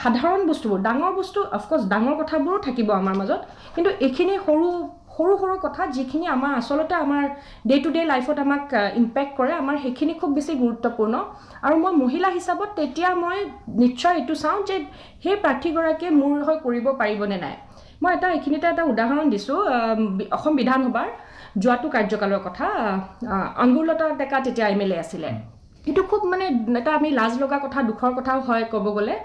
সাধাৰণ বস্তুবোৰ ডাঙৰ বস্তু অফক'ৰ্ছ ডাঙৰ কথাবোৰো থাকিব আমাৰ মাজত কিন্তু এইখিনি সৰু কথা যিখিনি আমাৰ আচলতে আমাৰ ডে টু ডে লাইফত আমাক ইম্পেক্ট কৰে আমাৰ সেইখিনি খুব বেছি গুৰুত্বপূৰ্ণ আৰু মই মহিলা হিচাপত তেতিয়া মই নিশ্চয় এইটো চাওঁ যে সেই প্ৰাৰ্থীগৰাকীয়ে মোৰ হৈ কৰিব পাৰিবনে নাই মই এইখিনিতে এটা উদাহৰণ দিছোঁ অসম বিধানসভাৰ যোৱাটো কাৰ্যকালৰ কথা আংগুৰলতা ডেকা তেতিয়া MLA আছিলে এইটো খুব মানে এটা আমি লাজ লগা কথা দুখৰ কথাও হয় ক'ব গ'লে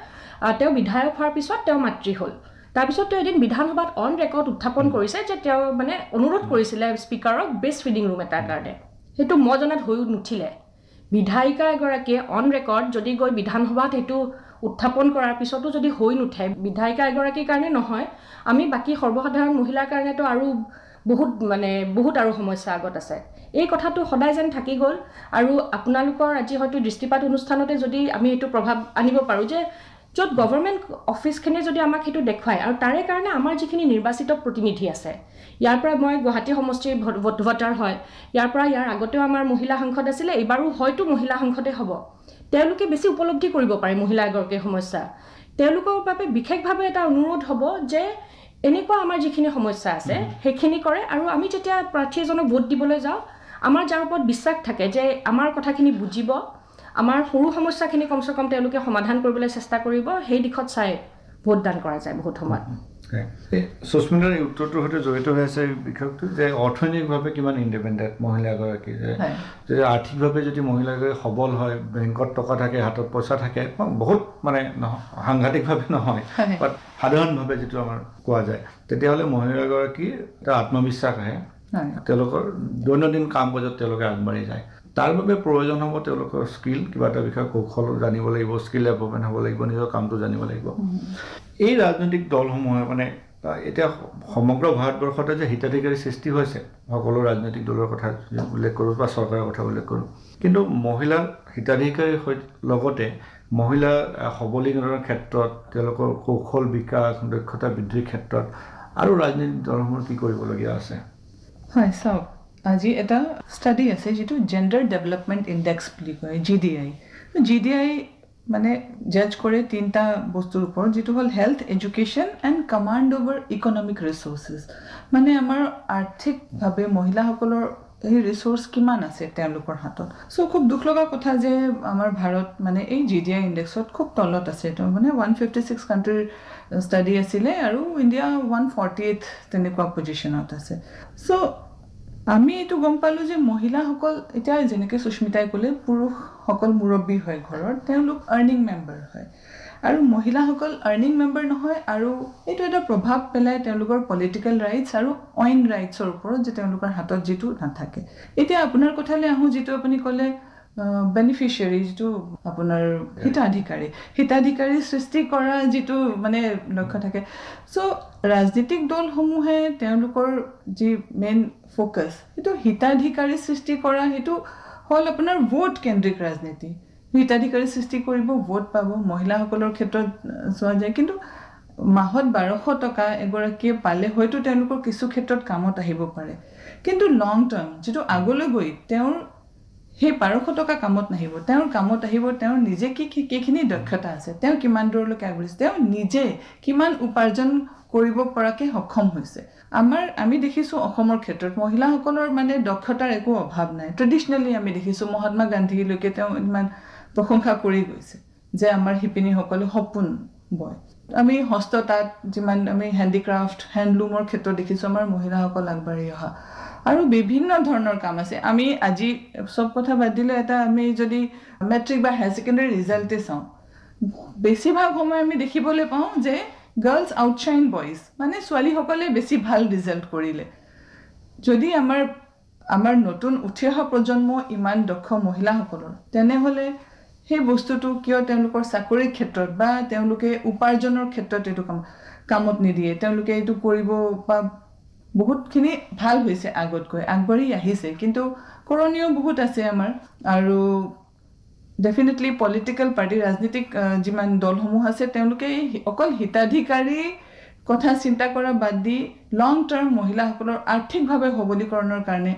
তেওঁ বিধায়ক হোৱাৰ পিছত তেওঁ মাতৃ হ'ল তাৰপিছত তেওঁ এদিন বিধানসভাত অন ৰেকৰ্ড উত্থাপন কৰিছে যে তেওঁ মানে অনুৰোধ কৰিছিলে স্পীকাৰক ব্ৰেষ্ট ফিডিং ৰুম এটাৰ কাৰণে সেইটো মই জনাত হৈও নুঠিলে বিধায়িকা এগৰাকীয়ে অন ৰেকৰ্ড যদি গৈ বিধানসভাত সেইটো উত্থাপন কৰাৰ পিছতো যদি হৈ নুঠে, বিধায়িকা এগৰাকীৰ কাৰণে নহয়, আমি বাকী সৰ্বসাধাৰণ মহিলাৰ কাৰণেতো আৰু বহুত আৰু সমস্যা আগত আছে। এই কথাটো সদায় যেন থাকি গ'ল। আৰু আপোনালোকৰ আজি হয়তো দৃষ্টিপাত অনুষ্ঠানতে যদি আমি এইটো প্ৰভাৱ আনিব পাৰোঁ যে য'ত গভৰ্ণমেণ্ট অফিচখিনি যদি আমাক সেইটো দেখুৱায়, আৰু তাৰে কাৰণে আমাৰ যিখিনি নিৰ্বাচিত প্ৰতিনিধি আছে, ইয়াৰ পৰা মই গুৱাহাটী সমষ্টিৰ ভোটাৰ হয়, ইয়াৰ আগতেও আমাৰ মহিলা সাংসদ আছিলে, এইবাৰো হয়তো মহিলা সাংসদে হ'ব। তেওঁলোকে বেছি উপলব্ধি কৰিব পাৰে মহিলা এগৰাকীৰ সমস্যা। তেওঁলোকৰ বাবে বিশেষভাৱে এটা অনুৰোধ হ'ব যে এনেকুৱা আমাৰ যিখিনি সমস্যা আছে সেইখিনি কৰে, আৰু আমি যেতিয়া প্ৰাৰ্থী এজনক ভোট দিবলৈ যাওঁ, আমাৰ যাৰ ওপৰত বিশ্বাস থাকে যে আমাৰ কথাখিনি বুজিব, আমাৰ সৰু সমস্যাখিনি কমচে কম তেওঁলোকে সমাধান কৰিবলৈ চেষ্টা কৰিব, সেই দিশত চাই ভোটদান কৰা যায় বহুত সময়ত। সুস্মিতাৰ এই উত্তৰটোৰ সৈতে জড়িত হৈ আছে বিষয়টো যে অৰ্থনৈতিকভাৱে কিমান ইণ্ডিপেণ্ডেণ্ট মহিলা এগৰাকী, যে আৰ্থিকভাৱে যদি মহিলাগৰাকী সবল হয়, বেংকত টকা থাকে, হাতত পইচা থাকে, বহুত সাংঘাতিকভাৱে নহয়, বাট সাধাৰণভাৱে যিটো আমাৰ কোৱা যায়, তেতিয়াহ'লে মহিলাগৰাকীৰ এটা আত্মবিশ্বাস আহে, তেওঁলোকৰ দৈনন্দিন কাম কাজত তেওঁলোকে আগবাঢ়ি যায়। তাৰ বাবে প্ৰয়োজন হ'ব তেওঁলোকৰ স্কিল, কিবা এটা বিষয়ে কৌশল জানিব লাগিব, স্কিল ডেভেলপমেণ্ট হ'ব লাগিব, নিজৰ কামটো জানিব লাগিব। এই ৰাজনৈতিক দলসমূহে এতিয়া সমগ্ৰ ভাৰতবৰ্ষতে যে হিতাধিকাৰী সৃষ্টি হৈছে, সকলো ৰাজনৈতিক দলৰ কথা উল্লেখ কৰোঁ বা চৰকাৰৰ কথা উল্লেখ কৰোঁ, কিন্তু মহিলাৰ হিতাধিকাৰীৰ লগতে মহিলাৰ সবলীকৰণৰ ক্ষেত্ৰত, তেওঁলোকৰ কৌশল বিকাশ, দক্ষতা বৃদ্ধিৰ ক্ষেত্ৰত আৰু ৰাজনৈতিক দলসমূহৰ কি কৰিবলগীয়া আছে? হয়, চাওক, আজি এটা ষ্টাডি আছে যিটো জেণ্ডাৰ ডেভেলপমেণ্ট ইণ্ডেক্স বুলি কয়, GDI। GDI মানে জাজ কৰে 3টা বস্তুৰ ওপৰত, যিটো হ'ল health, education and command over economic resources. মানে আমাৰ আৰ্থিকভাৱে মহিলাসকলৰ এই ৰিচোৰ্চ কিমান আছে তেওঁলোকৰ হাতত। চ' খুব দুখ লগা কথা যে আমাৰ ভাৰত মানে এই GDI ইণ্ডেক্সত খুব তলত আছে। এইটো মানে 156 কাণ্ট্ৰিৰ ষ্টাডি আছিলে, আৰু ইণ্ডিয়া 148 তেনেকুৱা পজিশ্যনত আছে। চ' আমি এইটো গম পালোঁ যে মহিলাসকল এতিয়া যেনেকৈ সুস্মিতাই ক'লে, পুৰুষসকল মুৰব্বী হয় ঘৰৰ, তেওঁলোক আৰ্নিং মেম্বাৰ হয়, আৰু মহিলাসকল আৰ্নিং মেম্বাৰ নহয়, আৰু এইটো এটা প্ৰভাৱ পেলায় তেওঁলোকৰ পলিটিকেল ৰাইটছ আৰু অইন ৰাইটছৰ ওপৰত, যে তেওঁলোকৰ হাতত যিটো নাথাকে। এতিয়া আপোনাৰ কথালৈ আহোঁ, যিটো আপুনি ক'লে বেনিফিচিয়াৰী, যিটো আপোনাৰ হিতাধিকাৰী সৃষ্টি কৰা যিটো মানে লক্ষ্য থাকে। চ' ৰাজনীতিক দলসমূহে তেওঁলোকৰ যি মেইন ফ'কাছ, সেইটো হিতাধিকাৰী সৃষ্টি কৰা, সেইটো হ'ল আপোনাৰ ভোট কেন্দ্ৰিক ৰাজনীতি। হিতাধিকাৰী সৃষ্টি কৰিব, ভোট পাব। মহিলাসকলৰ ক্ষেত্ৰত চোৱা যায়, কিন্তু মাহত 1200 টকা এগৰাকীয়ে পালে হয়তো তেওঁলোকৰ কিছু ক্ষেত্ৰত কামত আহিব পাৰে, কিন্তু লং টাৰ্ম যিটো আগলৈ গৈ তেওঁৰ সেই 1200 টকা কামত নাহিব। তেওঁৰ কামত আহিব তেওঁৰ নিজে কেইখিনি দক্ষতা আছে, তেওঁ কিমান দূৰলৈকে আগবাঢ়িছে, তেওঁ নিজে কিমান উপাৰ্জন কৰিব পৰাকৈ সক্ষম হৈছে। আমি দেখিছোঁ অসমৰ ক্ষেত্ৰত মহিলাসকলৰ মানে দক্ষতাৰ একো অভাৱ নাই। ট্ৰেডিশ্যনেলি আমি দেখিছোঁ মহাত্মা গান্ধীলৈকে তেওঁ ইমান প্ৰশংসা কৰি গৈছে যে আমাৰ শিপিনীসকলে সপোন বয়। আমি হস্ততাঁত, যিমান আমি হেণ্ডিক্ৰাফ্ট, হেণ্ডলুমৰ ক্ষেত্ৰত দেখিছোঁ আমাৰ মহিলাসকল আগবাঢ়ি অহা, আৰু বিভিন্ন ধৰণৰ কাম আছে। আমি আজি চব কথা বাদ দিলে, আমি যদি মেট্ৰিক বা হায়াৰ ছেকেণ্ডেৰী ৰিজাল্টে চাওঁ, বেছিভাগ সময় আমি দেখিবলৈ পাওঁ যে গাৰ্লছ আউটশ্বাইন বইজ, মানে ছোৱালীসকলে বেছি ভাল ৰিজাল্ট কৰিলে। যদি আমাৰ নতুন উঠি অহা প্ৰজন্ম ইমান দক্ষ মহিলাসকলৰ, তেনেহ'লে সেই বস্তুটো কিয় তেওঁলোকৰ চাকৰিৰ ক্ষেত্ৰত বা তেওঁলোকে উপাৰ্জনৰ ক্ষেত্ৰত এইটো কামত নিদিয়ে? তেওঁলোকে এইটো কৰিব বা বহুতখিনি ভাল হৈছে, আগতকৈ আগবাঢ়ি আহিছে, কিন্তু কৰণীয় বহুত আছে আমাৰ। আৰু ডেফিনেটলি পলিটিকেল পাৰ্টি, ৰাজনীতিক যিমান দলসমূহ আছে, তেওঁলোকে অকল হিতাধিকাৰী কথা চিন্তা কৰা বাদ দি লং টাৰ্ম মহিলাসকলৰ আৰ্থিকভাৱে সবলীকৰণৰ কাৰণে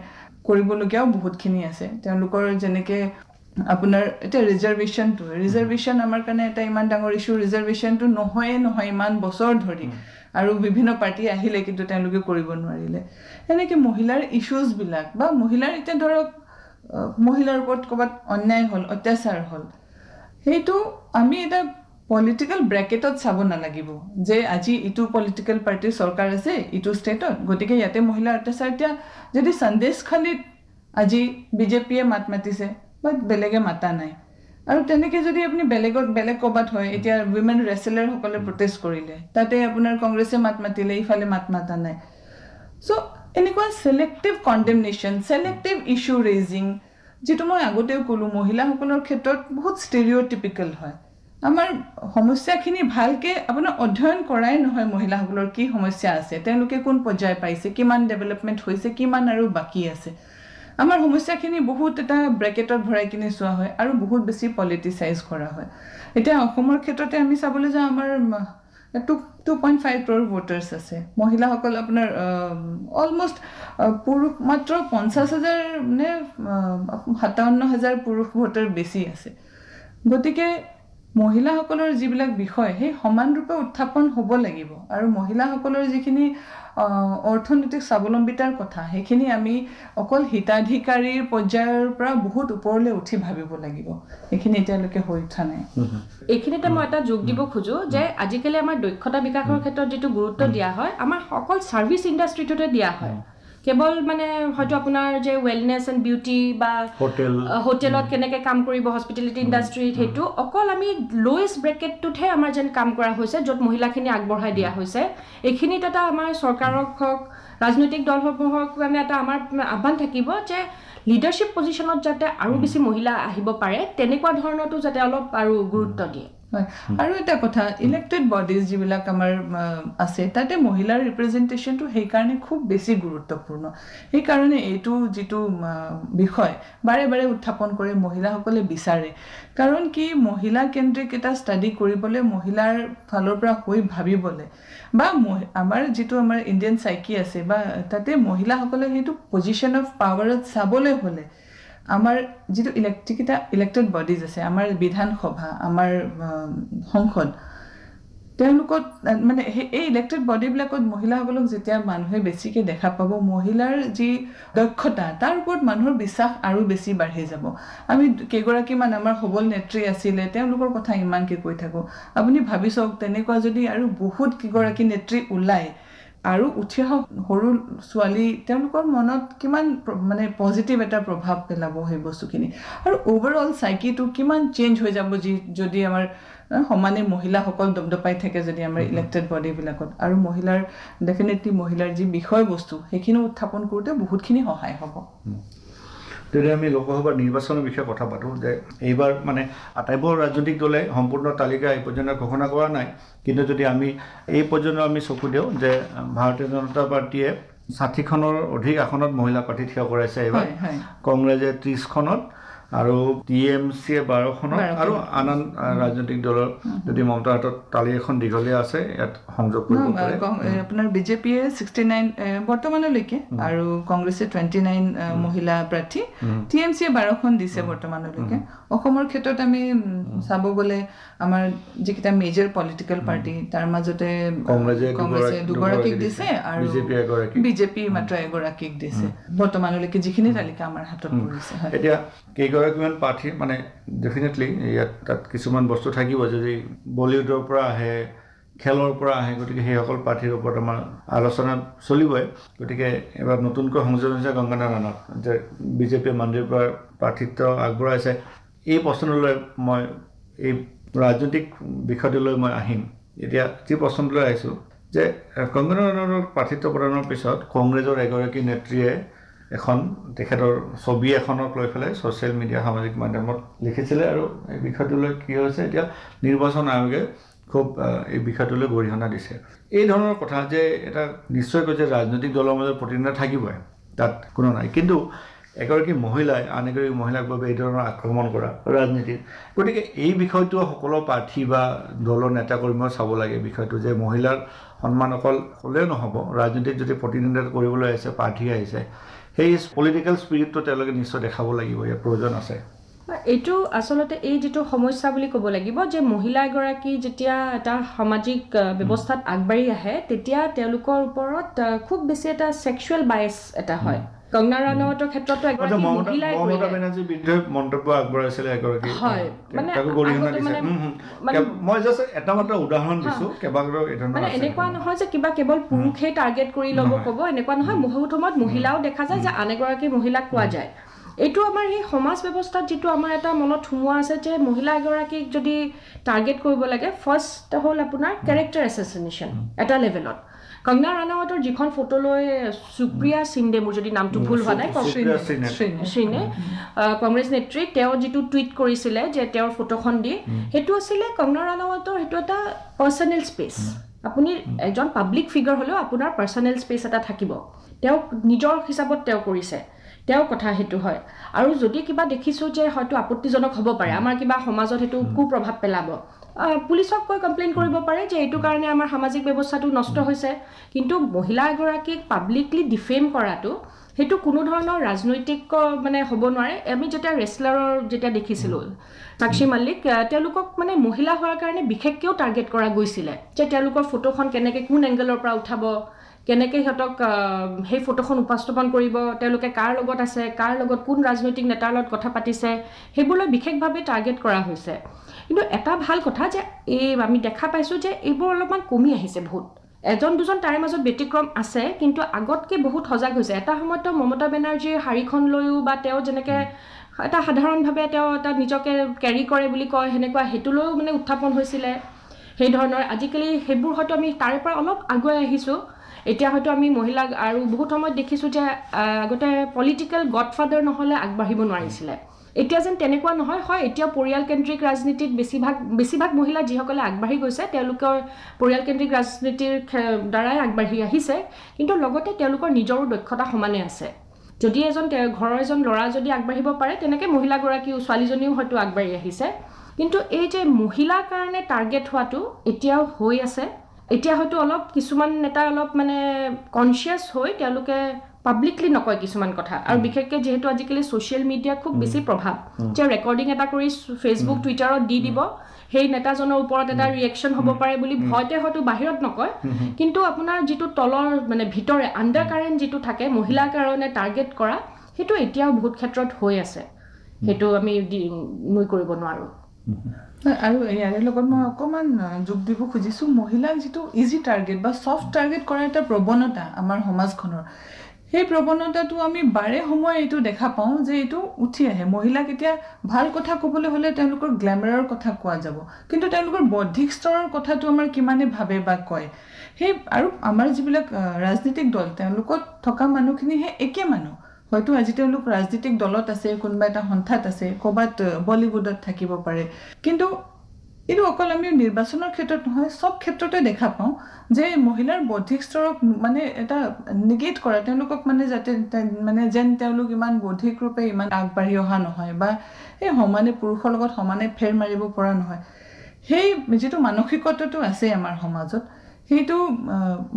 কৰিবলগীয়াও বহুতখিনি আছে। তেওঁলোকৰ যেনেকৈ আপোনাৰ এতিয়া ৰিজাৰ্ভেশ্যন আমাৰ কাৰণে এটা ইমান ডাঙৰ ইছ্যু। ৰিজাৰ্ভেশ্যনটো নহয় ইমান বছৰ ধৰি, আৰু বিভিন্ন পাৰ্টি আহিলে কিন্তু তেওঁলোকে কৰিব নোৱাৰিলে। এনেকৈ মহিলাৰ ইছ্যুজবিলাক, বা মহিলাৰ এতিয়া ধৰক মহিলাৰ ওপৰত ক'ৰবাত অন্যায় হ'ল, অত্যাচাৰ হ'ল, সেইটো আমি এটা পলিটিকেল ব্ৰেকেটত চাব নালাগিব যে আজি ইটো পলিটিকেল পাৰ্টিৰ চৰকাৰ আছে ইটো ষ্টেটত, গতিকে ইয়াতে মহিলাৰ অত্যাচাৰ। এতিয়া যদি সন্দেশখালীত আজি বিজেপিয়ে মাত মাতিছে বাট বেলেগে মাতা নাই, আৰু তেনেকৈ যদি আপুনি বেলেগ ক'ৰবাত হয়, এতিয়া উইমেন ৰেচলাৰসকলে প্ৰটেষ্ট কৰিলে, তাতে আপোনাৰ কংগ্ৰেছে মাত মাতিলে, ইফালে মাত মাতা নাই। চ' এনেকুৱা ছিলেক্টিভ কণ্ডেমনেশ্যন, ছিলেক্টিভ ইছ্যু ৰেইজিং, যেটো মই আগতেও ক'লো মহিলাসকলৰ ক্ষেত্ৰত বহুত ষ্টেৰিঅ'টিপিকেল হয় আমাৰ সমস্যাখিনি ভালকে আপোনাৰ অধ্যয়ন কৰাই নহয় মহিলাসকলৰ কি সমস্যা আছে তেওঁলোকে কোন পৰ্যায় পাইছে কিমান ডেভেলপমেণ্ট হৈছে কিমান আৰু বাকি আছে আমাৰ সমস্যাখিনি বহুত এটা ব্ৰেকেটত ভৰাই কিনে চোৱা হয় আৰু বহুত বেছি পলিটিচাইজ কৰা হয় এতিয়া অসমৰ ক্ষেত্ৰতে আমি চাবলৈ যাওঁ আমাৰ 2.5 crore voters আছে মহিলাসকল আপোনাৰ অলমোষ্ট পুৰুষ মাত্ৰ 50,000 নে 57,000 পুৰুষ ভোটাৰ বেছি আছে গতিকে মহিলাসকলৰ যিবিলাক বিষয় সেই সমানৰূপে উত্থাপন হ'ব লাগিব আৰু মহিলাসকলৰ যিখিনি অৰ্থনৈতিক স্বাৱলম্বিতাৰ কথা সেইখিনি আমি অকল হিতাধিকাৰীৰ পৰ্যায়ৰ পৰা বহুত ওপৰলৈ উঠি ভাবিব লাগিব এইখিনি এতিয়ালৈকে হৈ উঠা নাই এইখিনিতে মই এটা যোগ দিব খোজো যে আজিকালি আমাৰ দক্ষতা বিকাশৰ ক্ষেত্ৰত যেটো গুৰুত্ব দিয়া হয় আমাৰ অকল সাৰ্ভিস ইন্ডাষ্ট্ৰিটোতে দিয়া হয় কেৱল মানে হয়তো আপোনাৰ যে ওয়েলনেস এন্ড বিউটি বা হোটেলত কেনেকৈ কাম কৰিব হস্পিটেলিটি ইন্ডাষ্ট্ৰিত হেতু অকল আমি লোয়েষ্ট ব্ৰেকেটটোতহে আমাৰ যেন কাম কৰা হৈছে য'ত মহিলাখিনি আগবঢ়াই দিয়া হৈছে এইখিনিত এটা আমাৰ চৰকাৰক ৰাজনৈতিক দলসমূহক মানে এটা আমাৰ আহ্বান থাকিব যে লিডাৰশ্বিপ পজিশনত যাতে আৰু বেছি মহিলা আহিব পাৰে তেনেকুৱা ধৰণতো যাতে অলপ আৰু গুৰুত্ব দিয়ে আৰু এটা কথা ইলেক্টেড বডিজ যিবিলাক আমাৰ আছে তাতে মহিলাৰ ৰিপ্ৰেজেন্টেশনটো সেই কাৰণে খুব বেছি গুৰুত্বপূৰ্ণ এই কাৰণে এইটো যেটো বিষয় বাৰে বাৰে উত্থাপন কৰে মহিলাসকলে বিচাৰে কাৰণ কি মহিলা কেন্দ্ৰিক এটা ষ্টাডি কৰিবলৈ মহিলাৰ ফালৰ পৰা হৈ ভাবিবলৈ বা আমাৰ যেটো আমাৰ ইণ্ডিয়ান সাইকি আছে বা তাতে মহিলাসকলে হেতু পজিশন অফ পাৱাৰত চাবলৈ হলে আমাৰ যেটো ইলেক্টেড বডিজ আছে আমাৰ বিধান সভা আমাৰ সংসদ তেওঁলোকত মানে এই ইলেক্টেড বডিবিলাকত মহিলাসকলক যেতিয়া মানুহে বেছিকে দেখা পাব মহিলাৰ যি দক্ষতা তাৰ ওপৰত মানুহৰ বিশ্বাস আৰু বেছি বাঢ়ি যাব আমি কেগৰাকী মান আমাৰ সবল নেত্ৰী আছিলে তেওঁলোকৰ কথা ইমানকে কৈ থাকো আপুনি ভাবি চাওক তেনেকুৱা যদি আৰু বহুত কেগৰাকী নেত্ৰী ওলাই আৰু উঠি অহা সৰু ছোৱালী তেওঁলোকৰ মনত কিমান মানে পজিটিভ এটা প্ৰভাৱ পেলাব সেই বস্তুখিনি আৰু ওভাৰঅল সাইকিটো কিমান চেঞ্জ হৈ যাব যদি আমাৰ সমানে মহিলাসকল দবদপাই থাকে যদি আমাৰ ইলেক্টেড বডিবিলাকত আৰু মহিলাৰ ডেফিনেটলি মহিলাৰ যি বিষয়বস্তু সেইখিনি উত্থাপন কৰোঁতে বহুতখিনি সহায় হ'ব যদি আমি লোকসভাৰ নিৰ্বাচনৰ বিষয়ে কথা পাতোঁ যে এইবাৰ মানে আটাইবোৰ ৰাজনৈতিক দলে সম্পূৰ্ণ তালিকা এই পৰ্যন্ত ঘোষণা কৰা নাই কিন্তু যদি আমি এই পৰ্যন্ত আমি চকু দিওঁ যে ভাৰতীয় জনতা পাৰ্টীয়ে 60খনৰ অধিক আসনত মহিলা প্ৰাৰ্থী থিয় কৰাইছে এইবাৰ কংগ্ৰেছে 30খনত আৰু টিএমচিয়ে 12খনত আৰু আন ৰাজনৈতিক দলৰ যদি মমতা হাতত তালি এখন দীঘলীয়া আছে ইয়াত সংযোগ কৰিব পাৰে আপোনাৰ বিজেপিয়ে 69 বৰ্তমানলৈকে আৰু কংগ্ৰেছে 29 মহিলা প্ৰাৰ্থী টিএমচিয়ে 12খন দিছে বৰ্তমানলৈকে অসমৰ ক্ষেত্ৰত আমি চাব গলে আমাৰ যিকিটা মেজৰ পলিটিক্যাল পাৰ্টি তাৰ মাজতে কংগ্ৰেছে দুগৰাকীক দিছে আৰু বিজেপি মাত্ৰ এগৰাকীক দিছে বৰ্তমানলৈকে যিখিনি তালিকা আমাৰ হাতত পৰিছে এতিয়া কেইগৰাকীমান প্ৰাৰ্থী মানে ডেফিনেটলি ইয়াত তাত কিছুমান বস্তু থাকিব যদি বলিউডৰ পৰা আহে খেলৰ পৰা আহে গতিকে সেইসকল প্ৰাৰ্থীৰ ওপৰত আমাৰ আলোচনা চলিবই গতিকে এবাৰ নতুনকৈ সংযোজন হৈছে গংগনা ৰাণাক যে বিজেপিয়ে মন্দিৰৰ পৰা প্ৰাৰ্থিত্ব আগবঢ়াইছে এই প্ৰশ্নলৈ মই এই ৰাজনৈতিক বিষয়টোলৈ মই আহিম এতিয়া যি প্ৰশ্নটোলৈ আহিছোঁ যে গংগনা ৰাণাৰ প্ৰাৰ্থিত্ব প্ৰদানৰ পিছত কংগ্ৰেছৰ এগৰাকী নেত্ৰীয়ে এখন তেখেতৰ ছবি এখনক লৈ পেলাই ছ'চিয়েল মিডিয়া সামাজিক মাধ্যমত লিখিছিলে আৰু এই বিষয়টোলৈ কি হৈছে এতিয়া নিৰ্বাচন আয়োগে খুব এই বিষয়টোলৈ গৰিহণা দিছে এই ধৰণৰ কথা যে এটা নিশ্চয়কৈ যে ৰাজনৈতিক দলৰ মাজত প্ৰতিনিধিত্ব থাকিবই তাত কোনো নাই কিন্তু এগৰাকী মহিলাই আন এগৰাকী মহিলাক বাবে এই ধৰণৰ আক্ৰমণ কৰা ৰাজনীতিত গতিকে এই বিষয়টো সকলো প্ৰাৰ্থী বা দলৰ নেতাকৰ্মীয়ে চাব লাগে বিষয়টো যে মহিলাৰ সন্মান অকল হ'লেও নহ'ব ৰাজনীতিত যদি প্ৰতিনিধিত্ব কৰিবলৈ আহিছে প্ৰাৰ্থী আহিছে সেই পলিটিকেল স্পিৰিটটো তেওঁলোকে নিশ্চয় দেখাব লাগিব ইয়াৰ প্ৰয়োজন আছে এইটো আসলতে এই যেটো সমস্যা বুলি ক'ব লাগিব যে মহিলা এগৰাকী যেতিয়া এটা সামাজিক ব্যৱস্থাত আগবাঢ়ি আহে তেতিয়া তেওঁলোকৰ ওপৰত খুব বেছি এটা সেক্সুৱেল বায়াস এটা হয় গংগনা ৰাণাৱতৰ ক্ষেত্ৰতো এগৰাকী মহিলাই মমতা বেনাৰ্জীৰ বিৰুদ্ধে মন্তব্য আগবঢ়াইছিলে এগৰাকী হয় মানে মই জাষ্ট এটা মাত্ৰ উদাহৰণ দিছোঁ কেইবাগৰাকীও এই ধৰণৰ মানে এনেকুৱা নহয় যে কিবা কেৱল পুৰুষে টাৰ্গেট কৰি ল'ব ক'ব এনেকুৱা নহয় বহুত সময়ত মহিলাও দেখা যায় যে আন এগৰাকী মহিলাক কোৱা যায় এইটো আমাৰ এই সমাজ ব্যৱস্থাত যেটো আমাৰ এটা মনত সোমোৱা আছে যে মহিলা এগৰাকীক যদি টাৰ্গেট কৰিব লাগে ফাৰ্ষ্ট হ'ল আপোনাৰ ক্যাৰেক্টাৰ এছাচিনেশ্যন এটা লেভেলত কংগনা ৰাণাৱতৰ যিখন ফটো লৈ সুপ্ৰিয়া সিন্দে মোৰ যদি নামটো ভুল হোৱা নাই শ্ৰীনে কংগ্ৰেছ নেত্ৰী তেওঁ যিটো টুইট কৰিছিলে যে তেওঁৰ ফটোখন দি সেইটো আছিলে কংগনা ৰাণাৱতৰ সেইটো এটা পাৰ্চনেল স্পেচ আপুনি এজন পাব্লিক ফিগাৰ হ'লেও আপোনাৰ পাৰ্চনেল স্পেচ এটা থাকিব তেওঁ নিজৰ হিচাপত তেওঁ কৰিছে তেওঁ কথা সেইটো হয় আৰু যদি কিবা দেখিছোঁ যে হয়তো আপত্তিজনক হ'ব পাৰে আমাৰ কিবা সমাজত সেইটো কুপ্ৰভাৱ পেলাব পুলিচক কৈ কমপ্লেইন কৰিব পাৰে যে এইটো কাৰণে আমাৰ সামাজিক ব্যৱস্থাটো নষ্ট হৈছে কিন্তু মহিলা এগৰাকীক পাব্লিকলি ডিফেম কৰাটো সেইটো কোনো ধৰণৰ ৰাজনৈতিক মানে হ'ব নোৱাৰে আমি যেতিয়া ৰেছলাৰৰ যেতিয়া দেখিছিলোঁ সাক্ষী মালিক তেওঁলোকক মানে মহিলা হোৱাৰ কাৰণে বিশেষকৈও টাৰ্গেট কৰা গৈছিলে যে তেওঁলোকৰ ফটোখন কেনেকৈ কোন এংগেলৰ পৰা উঠাব কেনেকৈ সিহঁতক সেই ফটোখন উপস্থাপন কৰিব তেওঁলোকে কাৰ লগত আছে কাৰ লগত কোন ৰাজনৈতিক নেতাৰ লগত কথা পাতিছে সেইবোৰলৈ বিশেষভাৱে টাৰ্গেট কৰা হৈছে কিন্তু এটা ভাল কথা যে এই আমি দেখা পাইছোঁ যে এইবোৰ অলপমান কমি আহিছে বহুত এজন দুজন তাৰে মাজত ব্যতিক্ৰম আছে কিন্তু আগতকৈ বহুত সজাগ হৈছে এটা সময়তো মমতা বেনাৰ্জীৰ শাৰীখন লৈও বা তেওঁ যেনেকৈ এটা সাধাৰণভাৱে তেওঁ এটা নিজকে কেৰি কৰে বুলি কয় সেনেকুৱা সেইটোলৈও মানে উত্থাপন হৈছিলে সেই ধৰণৰ আজিকালি সেইবোৰ হয়তো আমি তাৰে পৰা অলপ আগুৱাই আহিছোঁ এতিয়া হয়তো আমি মহিলাক আৰু বহুত সময়ত দেখিছোঁ যে আগতে পলিটিকেল গডফাদাৰ নহ'লে আগবাঢ়িব নোৱাৰিছিলে এতিয়া যেন তেনেকুৱা নহয় হয় এতিয়া পৰিয়ালকেন্দ্ৰিক ৰাজনীতিত বেছিভাগ মহিলা যিসকলে আগবাঢ়ি গৈছে তেওঁলোকৰ পৰিয়ালকেন্দ্ৰিক ৰাজনীতিৰ দ্বাৰাই আগবাঢ়ি আহিছে কিন্তু লগতে তেওঁলোকৰ নিজৰো দক্ষতা সমানে আছে যদি ঘৰৰ এজন ল'ৰা যদি আগবাঢ়িব পাৰে তেনেকৈ মহিলাগৰাকীও ছোৱালীজনীও হয়তো আগবাঢ়ি আহিছে কিন্তু এই যে মহিলাৰ কাৰণে টাৰ্গেট হোৱাটো এতিয়াও হৈ আছে এতিয়া হয়তো অলপ কিছুমান নেতা অলপ মানে কনচিয়াছ হৈ তেওঁলোকে পাব্লিকলি নকয় কিছুমান কথা আৰু বিশেষকৈ যিহেতু আজিকালি ছ'চিয়েল মিডিয়া খুব বেছি প্ৰভাৱ যে ৰেকৰ্ডিং এটা কৰি ফেচবুক টুইটাৰত দি দিব সেই নেতাজনৰ ওপৰত এটা ৰিয়েকশ্যন হ'ব পাৰে বুলি ভয়তে হয়তো বাহিৰত নকয় কিন্তু আপোনাৰ যিটো তলৰ মানে ভিতৰে আণ্ডাৰ কাৰেণ্ট যিটো থাকে মহিলাৰ কাৰণে টাৰ্গেট কৰা সেইটো এতিয়াও বহুত ক্ষেত্ৰত হৈ আছে সেইটো আমি নুই কৰিব নোৱাৰোঁ আৰু ইয়াৰে লগত মই অকণমান যোগ দিব খুজিছোঁ মহিলাক যিটো ইজি টাৰ্গেট বা ছফ্ট টাৰ্গেট কৰাৰ এটা প্ৰৱণতা আমাৰ সমাজখনৰ সেই প্ৰৱণতাটো আমি বাৰে সময়ে এইটো দেখা পাওঁ যে এইটো উঠি আহে মহিলাক এতিয়া ভাল কথা ক'বলৈ হ'লে তেওঁলোকৰ গ্লেমাৰৰ কথা কোৱা যাব কিন্তু তেওঁলোকৰ বৌদ্ধিক স্তৰৰ কথাটো আমাৰ কিমানে ভাবে বা কয় সেই আৰু আমাৰ যিবিলাক ৰাজনৈতিক দল তেওঁলোকত থকা মানুহখিনিহে একে মানুহ হয়তো আজি তেওঁলোক ৰাজনৈতিক দলত আছে কোনোবা এটা সন্থাত আছে ক'ৰবাত বলিউডত থাকিব পাৰে কিন্তু এইটো অকল আমি নিৰ্বাচনৰ ক্ষেত্ৰত নহয় সব ক্ষেত্ৰতে দেখা পাওঁ যে মহিলাৰ বৌদ্ধিক স্তৰক মানে এটা নিগেট কৰা তেওঁলোকক মানে যাতে মানে যেন তেওঁলোক ইমান বৌদ্ধিক ৰূপে ইমান আগবাঢ়ি অহা নহয় বা এই সমানে পুৰুষৰ লগত সমানে ফেৰ মাৰিব পৰা নহয় সেই যিটো মানসিকতাটো আছে আমাৰ সমাজত সেইটো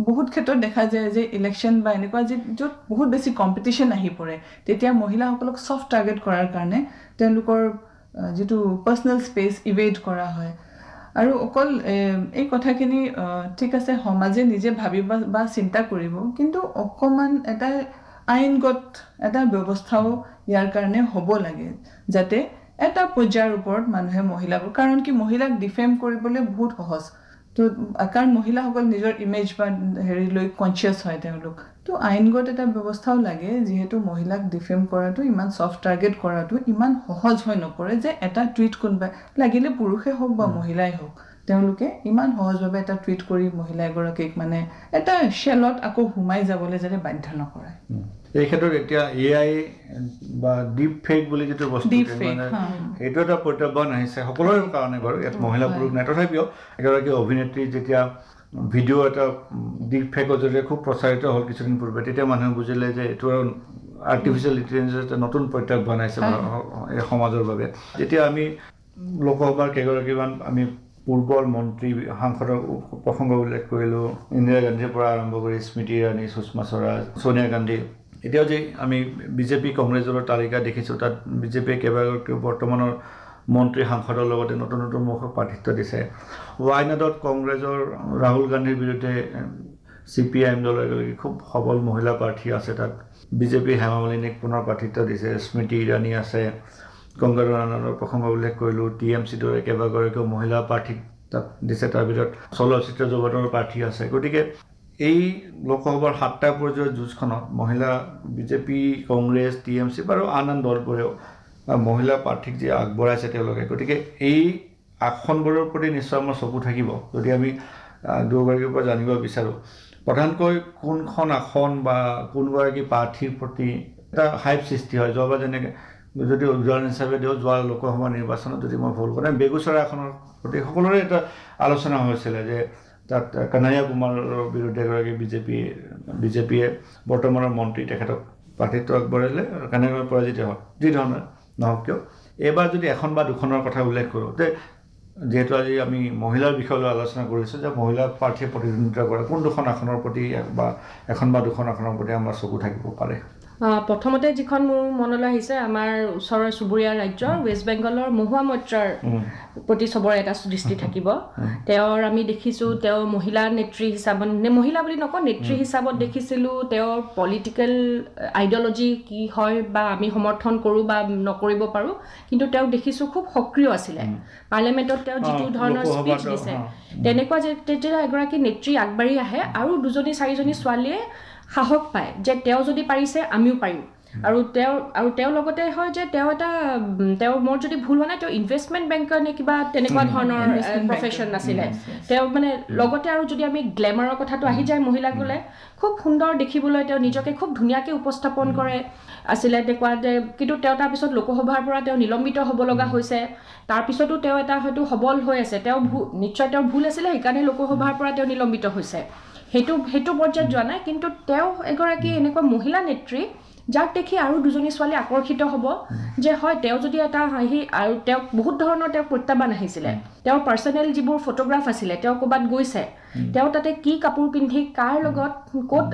বহুত ক্ষেত্ৰত দেখা যায় যে ইলেকশ্যন বা এনেকুৱা য'ত বহুত বেছি কম্পিটিশ্যন আহি পৰে তেতিয়া মহিলাসকলক ছফ্ট টাৰ্গেট কৰাৰ কাৰণে তেওঁলোকৰ যিটো পাৰ্চনেল স্পেচ ইভেড কৰা হয় আৰু অকল এই কথাখিনি ঠিক আছে সমাজে নিজে ভাবিব বা চিন্তা কৰিব কিন্তু অকণমান এটা আইনগত এটা ব্যৱস্থাও ইয়াৰ কাৰণে হ'ব লাগে যাতে এটা পৰ্যায়ৰ ওপৰত মানুহে মহিলাবোৰ কাৰণ কি মহিলাক ডিফেম কৰিবলৈ বহুত সহজ তো কাৰণ মহিলাসকল নিজৰ ইমেজ বা হেৰি লৈ কনচিয়াছ হয় তেওঁলোক তো আইনগত এটা ব্যৱস্থাও লাগে যিহেতু মহিলাক ডিফেম কৰাটো ইমান ছফ্ট টাৰ্গেট কৰাটো ইমান সহজ হৈ নপৰে যে এটা টুইট কোনোবাই লাগিলে পুৰুষে হওক বা মহিলাই হওক তেওঁলোকে ইমান সহজভাৱে এটা টুইট কৰি মহিলা এগৰাকীক মানে এটা শ্বেলত আকৌ সোমাই যাবলৈ যাতে বাধ্য নকৰে এই ক্ষেত্ৰত এতিয়া AI বা ডিপ ফেক বুলি যিটো বস্তু মানে এইটো এটা প্ৰত্যাহ্বান আহিছে সকলোৰে কাৰণে বাৰু ইয়াত মহিলা পুৰুষ নাই তথাপিও এগৰাকী অভিনেত্ৰী যেতিয়া ভিডিঅ' এটা ডিপ ফেকৰ জৰিয়তে খুব প্ৰচাৰিত হ'ল কিছুদিন পূৰ্বে তেতিয়া মানুহে বুজিলে যে এইটো আৰ্টিফিচিয়েল ইণ্টেলিজেঞ্চৰ এটা নতুন প্ৰত্যাহ্বান আহিছে এই সমাজৰ বাবে যেতিয়া আমি লোকসভাৰ কেইগৰাকীমান আমি পূৰ্বৰ মন্ত্ৰী সাংসদৰ প্ৰসংগ উল্লেখ কৰিলোঁ ইন্দিৰা গান্ধীৰ পৰা আৰম্ভ কৰি স্মৃতি ইৰাণী সুষমা স্বৰাজ সোনিয়া গান্ধী এতিয়াও যে আমি বিজেপি কংগ্ৰেছৰ তালিকা দেখিছোঁ তাত বিজেপিয়ে কেইবাগৰাকীও বৰ্তমানৰ মন্ত্ৰী সাংসদৰ লগতে নতুন নতুন মুখক প্ৰাৰ্থিত্ব দিছে ৱাইনাডত কংগ্ৰেছৰ ৰাহুল গান্ধীৰ বিৰুদ্ধে CPIM দলৰ এগৰাকী খুব সবল মহিলা প্ৰাৰ্থী আছে তাত বিজেপি হেমা মালিনীক পুনৰ প্ৰাৰ্থিত্ব দিছে স্মৃতি ইৰাণী আছে কংগনা ৰাণাৱতৰ প্ৰসংগ উল্লেখ কৰিলোঁ TMC দৰে কেইবাগৰাকীও মহিলা প্ৰাৰ্থীক তাত দিছে তাৰ ভিতৰত চলচ্চিত্ৰ জগতৰ প্ৰাৰ্থী আছে গতিকে এই লোকসভাৰ 7টা পৰ্যায়ৰ যুঁজখনত মহিলা বিজেপি কংগ্ৰেছ TMC বাৰু আন দলবোৰেও মহিলা প্ৰাৰ্থীক যে আগবঢ়াইছে তেওঁলোকে গতিকে এই আসনবোৰৰ প্ৰতি নিশ্চয় আমাৰ চকু থাকিব যদি আমি দুগৰাকীৰ পৰা জানিব বিচাৰোঁ প্ৰধানকৈ কোনখন আসন বা কোনগৰাকী প্ৰাৰ্থীৰ প্ৰতি এটা হাইপ সৃষ্টি হয় যোৱাবাৰ যেনেকৈ যদি উদাহৰণ হিচাপে দিওঁ যোৱা লোকসভা নিৰ্বাচনত যদি মই ভুল কৰোঁ বেগুচৰাই আসনৰ প্ৰতি সকলোৰে এটা আলোচনা হৈছিলে যে তাত কানাইয়া কুমাৰৰ বিৰুদ্ধে এগৰাকী বিজেপিয়ে বৰ্তমানৰ মন্ত্ৰী তেখেতক প্ৰাৰ্থিত্ব আগবঢ়াইলে আৰু কানাইয়া পৰাজিত হ'ল যি ধৰণৰ নহওক কিয় এইবাৰ যদি এখন বা দুখনৰ কথা উল্লেখ কৰোঁ তে যেহেতু আজি আমি মহিলাৰ বিষয়ে লৈ আলোচনা কৰিছোঁ যে মহিলা প্ৰাৰ্থীয়ে প্ৰতিদ্বন্দ্বিতা কৰে কোন দুখন আসনৰ প্ৰতি বা এখন বা দুখন আসনৰ প্ৰতি আমাৰ চকু থাকিব পাৰে প্ৰথমতে যিখন মোৰ মনলৈ আহিছে আমাৰ ওচৰৰ চুবুৰীয়া ৰাজ্য ৱেষ্ট বেংগলৰ মহুৱা মৈত্ৰাৰ প্ৰতি চবৰে এটা দৃষ্টি থাকিব তেওঁৰ আমি দেখিছোঁ তেওঁ মহিলা নেত্ৰী হিচাপত মহিলা বুলি নকওঁ নেত্ৰী হিচাপত দেখিছিলোঁ তেওঁৰ পলিটিকেল আইডিঅলজি কি হয় বা আমি সমৰ্থন কৰোঁ বা নকৰিব পাৰোঁ কিন্তু তেওঁক দেখিছোঁ খুব সক্ৰিয় আছিলে পাৰ্লিয়ামেণ্টত তেওঁ যিটো ধৰণৰ স্পীচ দিছে তেনেকুৱা যে তেতিয়া এগৰাকী নেত্ৰী আগবাঢ়ি আহে আৰু দুজনী চাৰিজনী ছোৱালীয়ে সাহস পায় যে তেওঁ যদি পাৰিছে আমিও পাৰিম আৰু তেওঁৰ লগতে হয় যে তেওঁ মোৰ যদি ভুল হোৱা নাই তেওঁ ইনভেষ্টমেণ্ট বেংকাৰ নে কিবা তেনেকুৱা ধৰণৰ প্ৰফেশ্যন আছিলে তেওঁ মানে লগতে আৰু যদি আমি গ্লেমাৰৰ কথাটো আহি যায় মহিলাসকলে খুব সুন্দৰ দেখিবলৈ তেওঁ নিজকে খুব ধুনীয়াকৈ উপস্থাপন কৰে আছিলে তেনেকুৱা কিন্তু তেওঁ তাৰপিছত লোকসভাৰ পৰা তেওঁ নিলম্বিত হ'ব লগা হৈছে তাৰপিছতো তেওঁ এটা হয়তো সবল হৈ আছে তেওঁ নিশ্চয় তেওঁৰ ভুল আছিলে সেইকাৰণে লোকসভাৰ পৰা তেওঁ নিলম্বিত হৈছে সেইটো পৰ্যায়ত যোৱা নাই কিন্তু তেওঁ এগৰাকী এনেকুৱা মহিলা নেত্ৰী যাক দেখি আৰু দুজনী ছোৱালী আকৰ্ষিত হ'ব যে হয় তেওঁ যদি এটা আহি আৰু তেওঁক বহুত ধৰণৰ তেওঁক প্ৰত্যাহ্বান আহিছিলে তেওঁৰ পাৰ্চনেল যিবোৰ ফটোগ্ৰাফ আছিলে তেওঁ ক'ৰবাত গৈছে তেওঁ তাতে কি কাপোৰ পিন্ধি কাৰ লগত ক'ত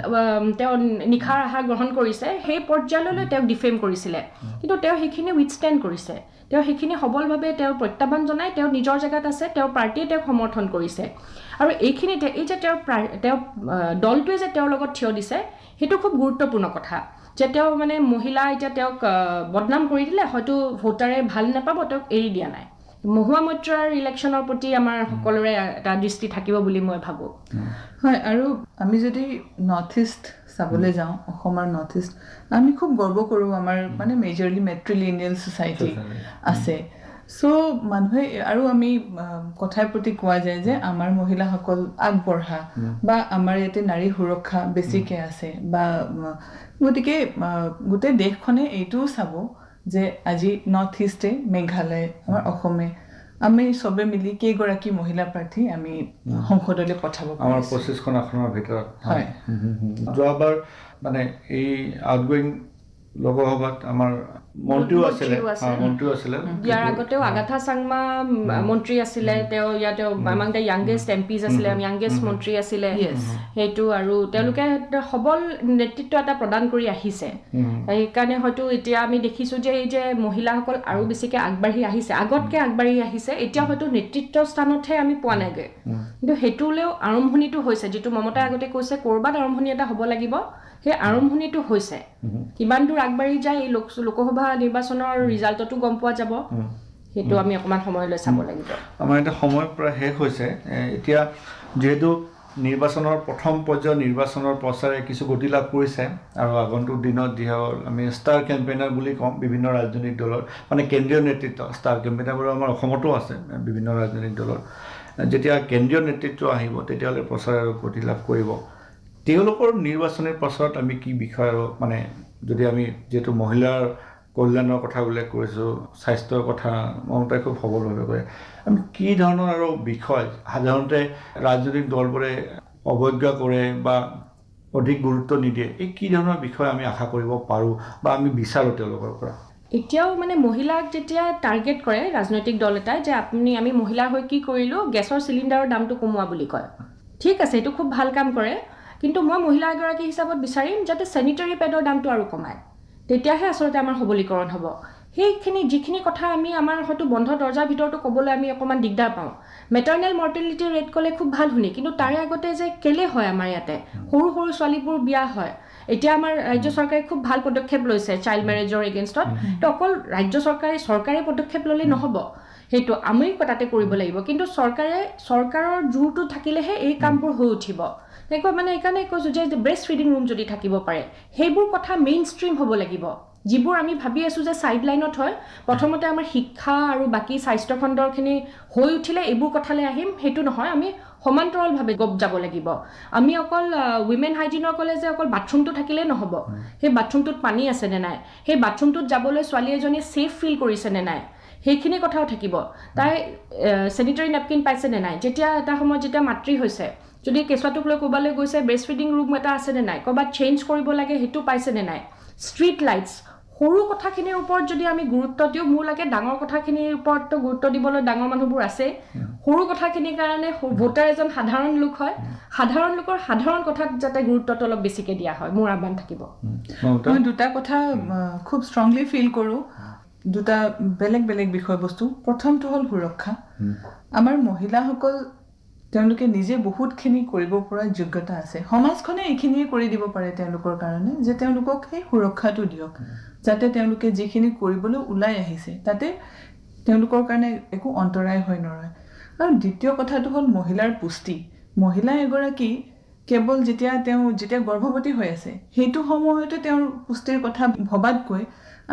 তেওঁ নিশাৰ আহাৰ গ্ৰহণ কৰিছে সেই পৰ্যায়লৈ তেওঁক ডিফেম কৰিছিলে কিন্তু তেওঁ সেইখিনি উইথষ্টেণ্ড কৰিছে তেওঁ সেইখিনি সবলভাৱে তেওঁ প্ৰত্যাহ্বান জনাই তেওঁ নিজৰ জেগাত আছে তেওঁৰ পাৰ্টীয়ে তেওঁক সমৰ্থন কৰিছে আৰু এইখিনিতে এই যে তেওঁ দলটোৱে যে তেওঁৰ লগত থিয় দিছে সেইটো খুব গুৰুত্বপূৰ্ণ কথা যে তেওঁ মানে মহিলা এতিয়া তেওঁক বদনাম কৰি দিলে হয়তো ভোটাৰে ভাল নাপাব তেওঁক এৰি দিয়া নাই মহুৱা মৈত্ৰাৰ ইলেকশ্যনৰ প্ৰতি আমাৰ সকলোৰে এটা দৃষ্টি থাকিব বুলি মই ভাবোঁ হয় আৰু আমি যদি নৰ্থ ইষ্ট চাবলৈ যাওঁ অসমৰ নৰ্থ ইষ্ট আমি খুব গৰ্ব কৰোঁ আমাৰ মানে মেজৰলি মেট্ৰিলিনিয়েল ছ'চাইটি আছে চ' মানুহে আৰু আমি কথাৰ প্ৰতি কোৱা যায় যে আমাৰ মহিলাসকল আগবঢ়া বা আমাৰ ইয়াতে নাৰী সুৰক্ষা বেছিকৈ আছে বা গতিকে গোটেই দেশখনে এইটোও চাব যে আজি নৰ্থ ইষ্টে মেঘালয় আমাৰ অসমে আমি চবে মিলি কেইগৰাকী মহিলা প্ৰাৰ্থী আমি সংসদলৈ পঠাব পাৰোঁ আমাৰ 25খন আসনৰ ভিতৰত হয় যোৱাবাৰ মানে এই আউটগোয়িং লোকসভাত আমাৰ মন্ত্ৰীও আছিলে ইয়াৰ আগতেও আগাথা চাংমা মন্ত্ৰী আছিলে তেওঁ ইয়াতে আমাং দ্য য়াংগেষ্ট এমপিজ আছিলে য়াংগেষ্ট মন্ত্ৰী আছিলে সেইটো আৰু তেওঁলোকে সবল নেতৃত্ব এটা প্ৰদান কৰি আহিছে সেইকাৰণে হয়তো এতিয়া আমি দেখিছোঁ যে এই যে মহিলাসকল আৰু বেছিকৈ আগবাঢ়ি আহিছে আগতকৈ আগবাঢ়ি আহিছে এতিয়া হয়তো নেতৃত্ব স্থানতহে আমি পোৱা নাইগৈ কিন্তু সেইটোলৈও আৰম্ভণিটো হৈছে যিটো মমতাই আগতে কৈছে ক'ৰবাত আৰম্ভণি এটা হ'ব লাগিব সেই আৰম্ভণিটো হৈছে কিমান দূৰ আগবাঢ়ি যায় এই লোকসভা নিৰ্বাচনৰ ৰিজাল্টতো গম পোৱা যাব সেইটো আমি অকণমান সময়লৈ চাব লাগিব আমাৰ এটা সময় প্ৰায় শেষ হৈছে এতিয়া যিহেতু নিৰ্বাচনৰ প্ৰথম পৰ্যায়ৰ নিৰ্বাচনৰ প্ৰচাৰে কিছু গতি লাভ কৰিছে আৰু আগন্তুক দিনত যিসকল আমি ষ্টাৰ কেম্পেইনাৰ বুলি কওঁ বিভিন্ন ৰাজনৈতিক দলৰ মানে কেন্দ্ৰীয় নেতৃত্ব ষ্টাৰ কেম্পেইনাৰবোৰ আমাৰ অসমতো আছে বিভিন্ন ৰাজনৈতিক দলৰ যেতিয়া কেন্দ্ৰীয় নেতৃত্ব আহিব তেতিয়াহ'লে প্ৰচাৰ আৰু গতি লাভ কৰিব তেওঁলোকৰ নিৰ্বাচনী প্ৰচাৰত আমি কি বিষয় আৰু মানে যদি আমি যিহেতু মহিলাৰ কল্যাণৰ কথা উল্লেখ কৰিছোঁ স্বাস্থ্যৰ কথা মমতাই খুব সবলভাৱে কয় আমি কি ধৰণৰ আৰু বিষয় সাধাৰণতে ৰাজনৈতিক দলবোৰে অৱজ্ঞা কৰে বা অধিক গুৰুত্ব নিদিয়ে এই কি ধৰণৰ বিষয় আমি আশা কৰিব পাৰোঁ বা আমি বিচাৰোঁ তেওঁলোকৰ পৰা এতিয়াও মানে মহিলাক যেতিয়া টাৰ্গেট কৰে ৰাজনৈতিক দল এটাই যে আমি মহিলাৰ হৈ কি কৰিলোঁ গেছৰ চিলিণ্ডাৰৰ দামটো কমোৱা বুলি কয় ঠিক আছে এইটো খুব ভাল কাম কৰে কিন্তু মই মহিলা এগৰাকী হিচাপত বিচাৰিম যাতে চেনিটেৰী পেডৰ দামটো আৰু কমায় তেতিয়াহে আচলতে আমাৰ সবলীকৰণ হ'ব সেইখিনি যিখিনি কথা আমি আমাৰ হয়তো বন্ধ দৰ্জাৰ ভিতৰতো ক'বলৈ আমি অকণমান দিগদাৰ পাওঁ মেটাৰনেল মৰ্টেলিটি ৰেট ক'লে খুব ভাল শুনি কিন্তু তাৰে আগতে যে কেলে হয় আমাৰ ইয়াতে সৰু সৰু ছোৱালীবোৰ বিয়া হয় এতিয়া আমাৰ ৰাজ্য চৰকাৰে খুব ভাল পদক্ষেপ লৈছে চাইল্ড মেৰেজৰ এগেইনষ্টত তো অকল ৰাজ্য চৰকাৰে পদক্ষেপ ল'লে নহ'ব সেইটো আমি তাতে কৰিব লাগিব কিন্তু চৰকাৰৰ জোৰটো থাকিলেহে এই কামবোৰ হৈ উঠিব এনেকুৱা মানে এইকাৰণে কৈছোঁ যে ব্ৰেষ্ট ফিডিং ৰুম যদি থাকিব পাৰে সেইবোৰ কথা মেইন ষ্ট্ৰীম হ'ব লাগিব যিবোৰ আমি ভাবি আছোঁ যে চাইড লাইনত হয় প্ৰথমতে আমাৰ শিক্ষা আৰু বাকী স্বাস্থ্য খণ্ডৰখিনি হৈ উঠিলে এইবোৰ কথালৈ আহিম সেইটো নহয় আমি সমান্তৰালভাৱে যাব লাগিব আমি অকল উইমেন হাইজিনৰ ক'লে যে অকল বাথৰুমটো থাকিলেই নহ'ব সেই বাথৰুমটোত পানী আছে নে নাই সেই বাথৰুমটোত যাবলৈ ছোৱালী এজনীয়ে ছেফ ফিল কৰিছে নে নাই সেইখিনি কথাও থাকিব তাই চেনিটাৰী নেপকিন পাইছে নে নাই যেতিয়া এটা সময়ত যেতিয়া মাতৃ হৈছে যদি কেঁচুৱাটোক লৈ ক'ৰবালৈ গৈছে ব্ৰেষ্ট ফিডিং ৰুম এটা আছে নে নাই ক'ৰবাত চেঞ্জ কৰিব লাগে সেইটো পাইছে নে নাই ষ্ট্ৰীট লাইটছ সৰু কথাখিনিৰ ওপৰত যদি আমি গুৰুত্ব দিওঁ মোৰ লাগে ডাঙৰ কথাখিনিৰ ওপৰতো গুৰুত্ব দিবলৈ ডাঙৰ মানুহবোৰ আছে সৰু কথাখিনিৰ কাৰণে ভোটাৰ এজন সাধাৰণ লোক হয় সাধাৰণ লোকৰ সাধাৰণ কথাত যাতে গুৰুত্বটো অলপ বেছিকৈ দিয়া হয় মোৰ আহ্বান থাকিব মই দুটা কথা খুব ষ্ট্ৰংলি ফিল কৰোঁ দুটা বেলেগ বেলেগ বিষয়বস্তু প্ৰথমটো হ'ল সুৰক্ষা আমাৰ মহিলাসকল তেওঁলোকে নিজে বহুতখিনি কৰিব পৰা যোগ্যতা আছে সমাজখনে এইখিনিয়ে কৰি দিব পাৰে তেওঁলোকৰ কাৰণে যে তেওঁলোকক সেই সুৰক্ষাটো দিয়ক যাতে তেওঁলোকে যিখিনি কৰিবলৈ ওলাই আহিছে তাতে তেওঁলোকৰ কাৰণে একো অন্তৰায় হৈ নৰয় আৰু দ্বিতীয় কথাটো হ'ল মহিলাৰ পুষ্টি মহিলা এগৰাকী কেৱল যেতিয়া গৰ্ভৱতী হৈ আছে সেইটো সময়তে তেওঁৰ পুষ্টিৰ কথা ভবাতকৈ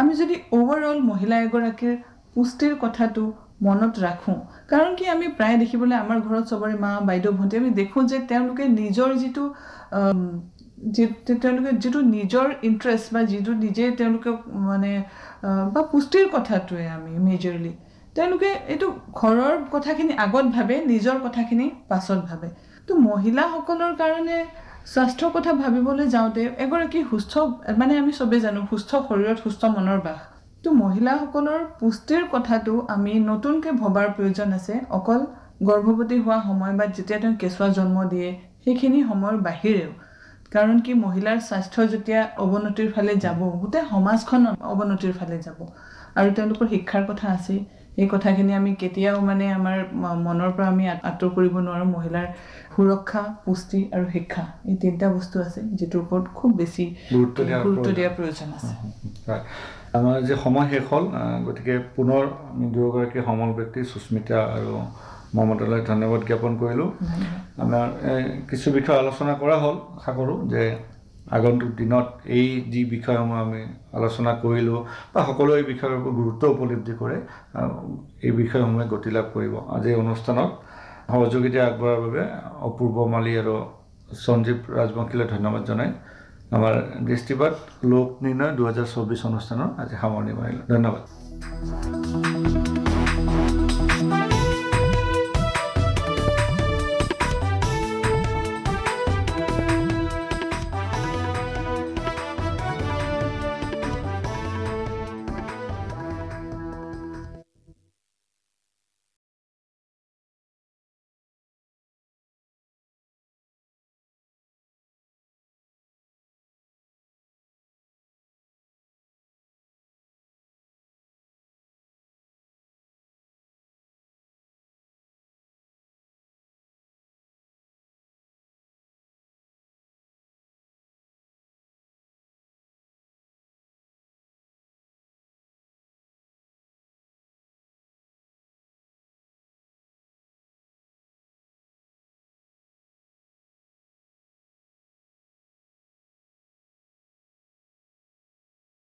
আমি যদি অভাৰঅল মহিলা এগৰাকীৰ পুষ্টিৰ কথাটো মনত ৰাখোঁ কাৰণ কি আমি প্ৰায় দেখিবলৈ আমাৰ ঘৰত চবৰে মা বাইদেউ ভণ্টি আমি দেখোঁ যে তেওঁলোকে নিজৰ যিটো নিজৰ ইণ্টাৰেষ্ট বা যিটো নিজে তেওঁলোকে মানে বা পুষ্টিৰ কথাটোৱে আমি মেজৰলি তেওঁলোকে এইটো ঘৰৰ কথাখিনি আগত ভাবে নিজৰ কথাখিনি পাছত ভাবে তো মহিলাসকলৰ কাৰণে স্বাস্থ্যৰ কথা ভাবিবলৈ যাওঁতে এগৰাকী সুস্থ মানে আমি চবেই জানো সুস্থ শৰীৰত সুস্থ মনৰ বাস তো মহিলাসকলৰ পুষ্টিৰ কথাটো আমি নতুনকৈ ভবাৰ প্ৰয়োজন আছে অকল গৰ্ভৱতী হোৱা সময় বা যেতিয়া তেওঁ কেঁচুৱা জন্ম দিয়ে সেইখিনি সময়ৰ বাহিৰেও কাৰণ কি মহিলাৰ স্বাস্থ্য যেতিয়া অৱনতিৰ ফালে যাব গোটেই সমাজখন অৱনতিৰ ফালে যাব আৰু তেওঁলোকৰ শিক্ষাৰ কথা আছে এই কথাখিনি আমি কেতিয়াও মানে আমাৰ মনৰ পৰা আমি আঁতৰ কৰিব নোৱাৰোঁ মহিলাৰ সুৰক্ষা পুষ্টি আৰু শিক্ষা এই তিনিটা বস্তু আছে যিটোৰ ওপৰত খুব বেছি গুৰুত্ব দিয়াৰ প্ৰয়োজন আছে আমাৰ যে সময় শেষ হ'ল গতিকে পুনৰ আমি দুয়োগৰাকী সমল ব্যক্তি সুস্মিতা আৰু মমতালৈ ধন্যবাদ জ্ঞাপন কৰিলোঁ আমাৰ কিছু বিষয় আলোচনা কৰা হ'ল আশা কৰোঁ যে আগন্তুক দিনত এই যি বিষয়সমূহ আমি আলোচনা কৰিলোঁ বা সকলো এই বিষয়ৰ ওপৰত গুৰুত্ব উপলব্ধি কৰে এই বিষয়সমূহে গতি লাভ কৰিব আজিৰ অনুষ্ঠানত সহযোগিতা আগবঢ়োৱাৰ বাবে অপূৰ্ব মালী আৰু সঞ্জীৱ ৰাজবংশীলৈ ধন্যবাদ জনাই আমাৰ দৃষ্টিপাত লোক নিৰ্ণয় 2024 অনুষ্ঠানৰ আজি সামৰণি মাৰিলোঁ ধন্যবাদ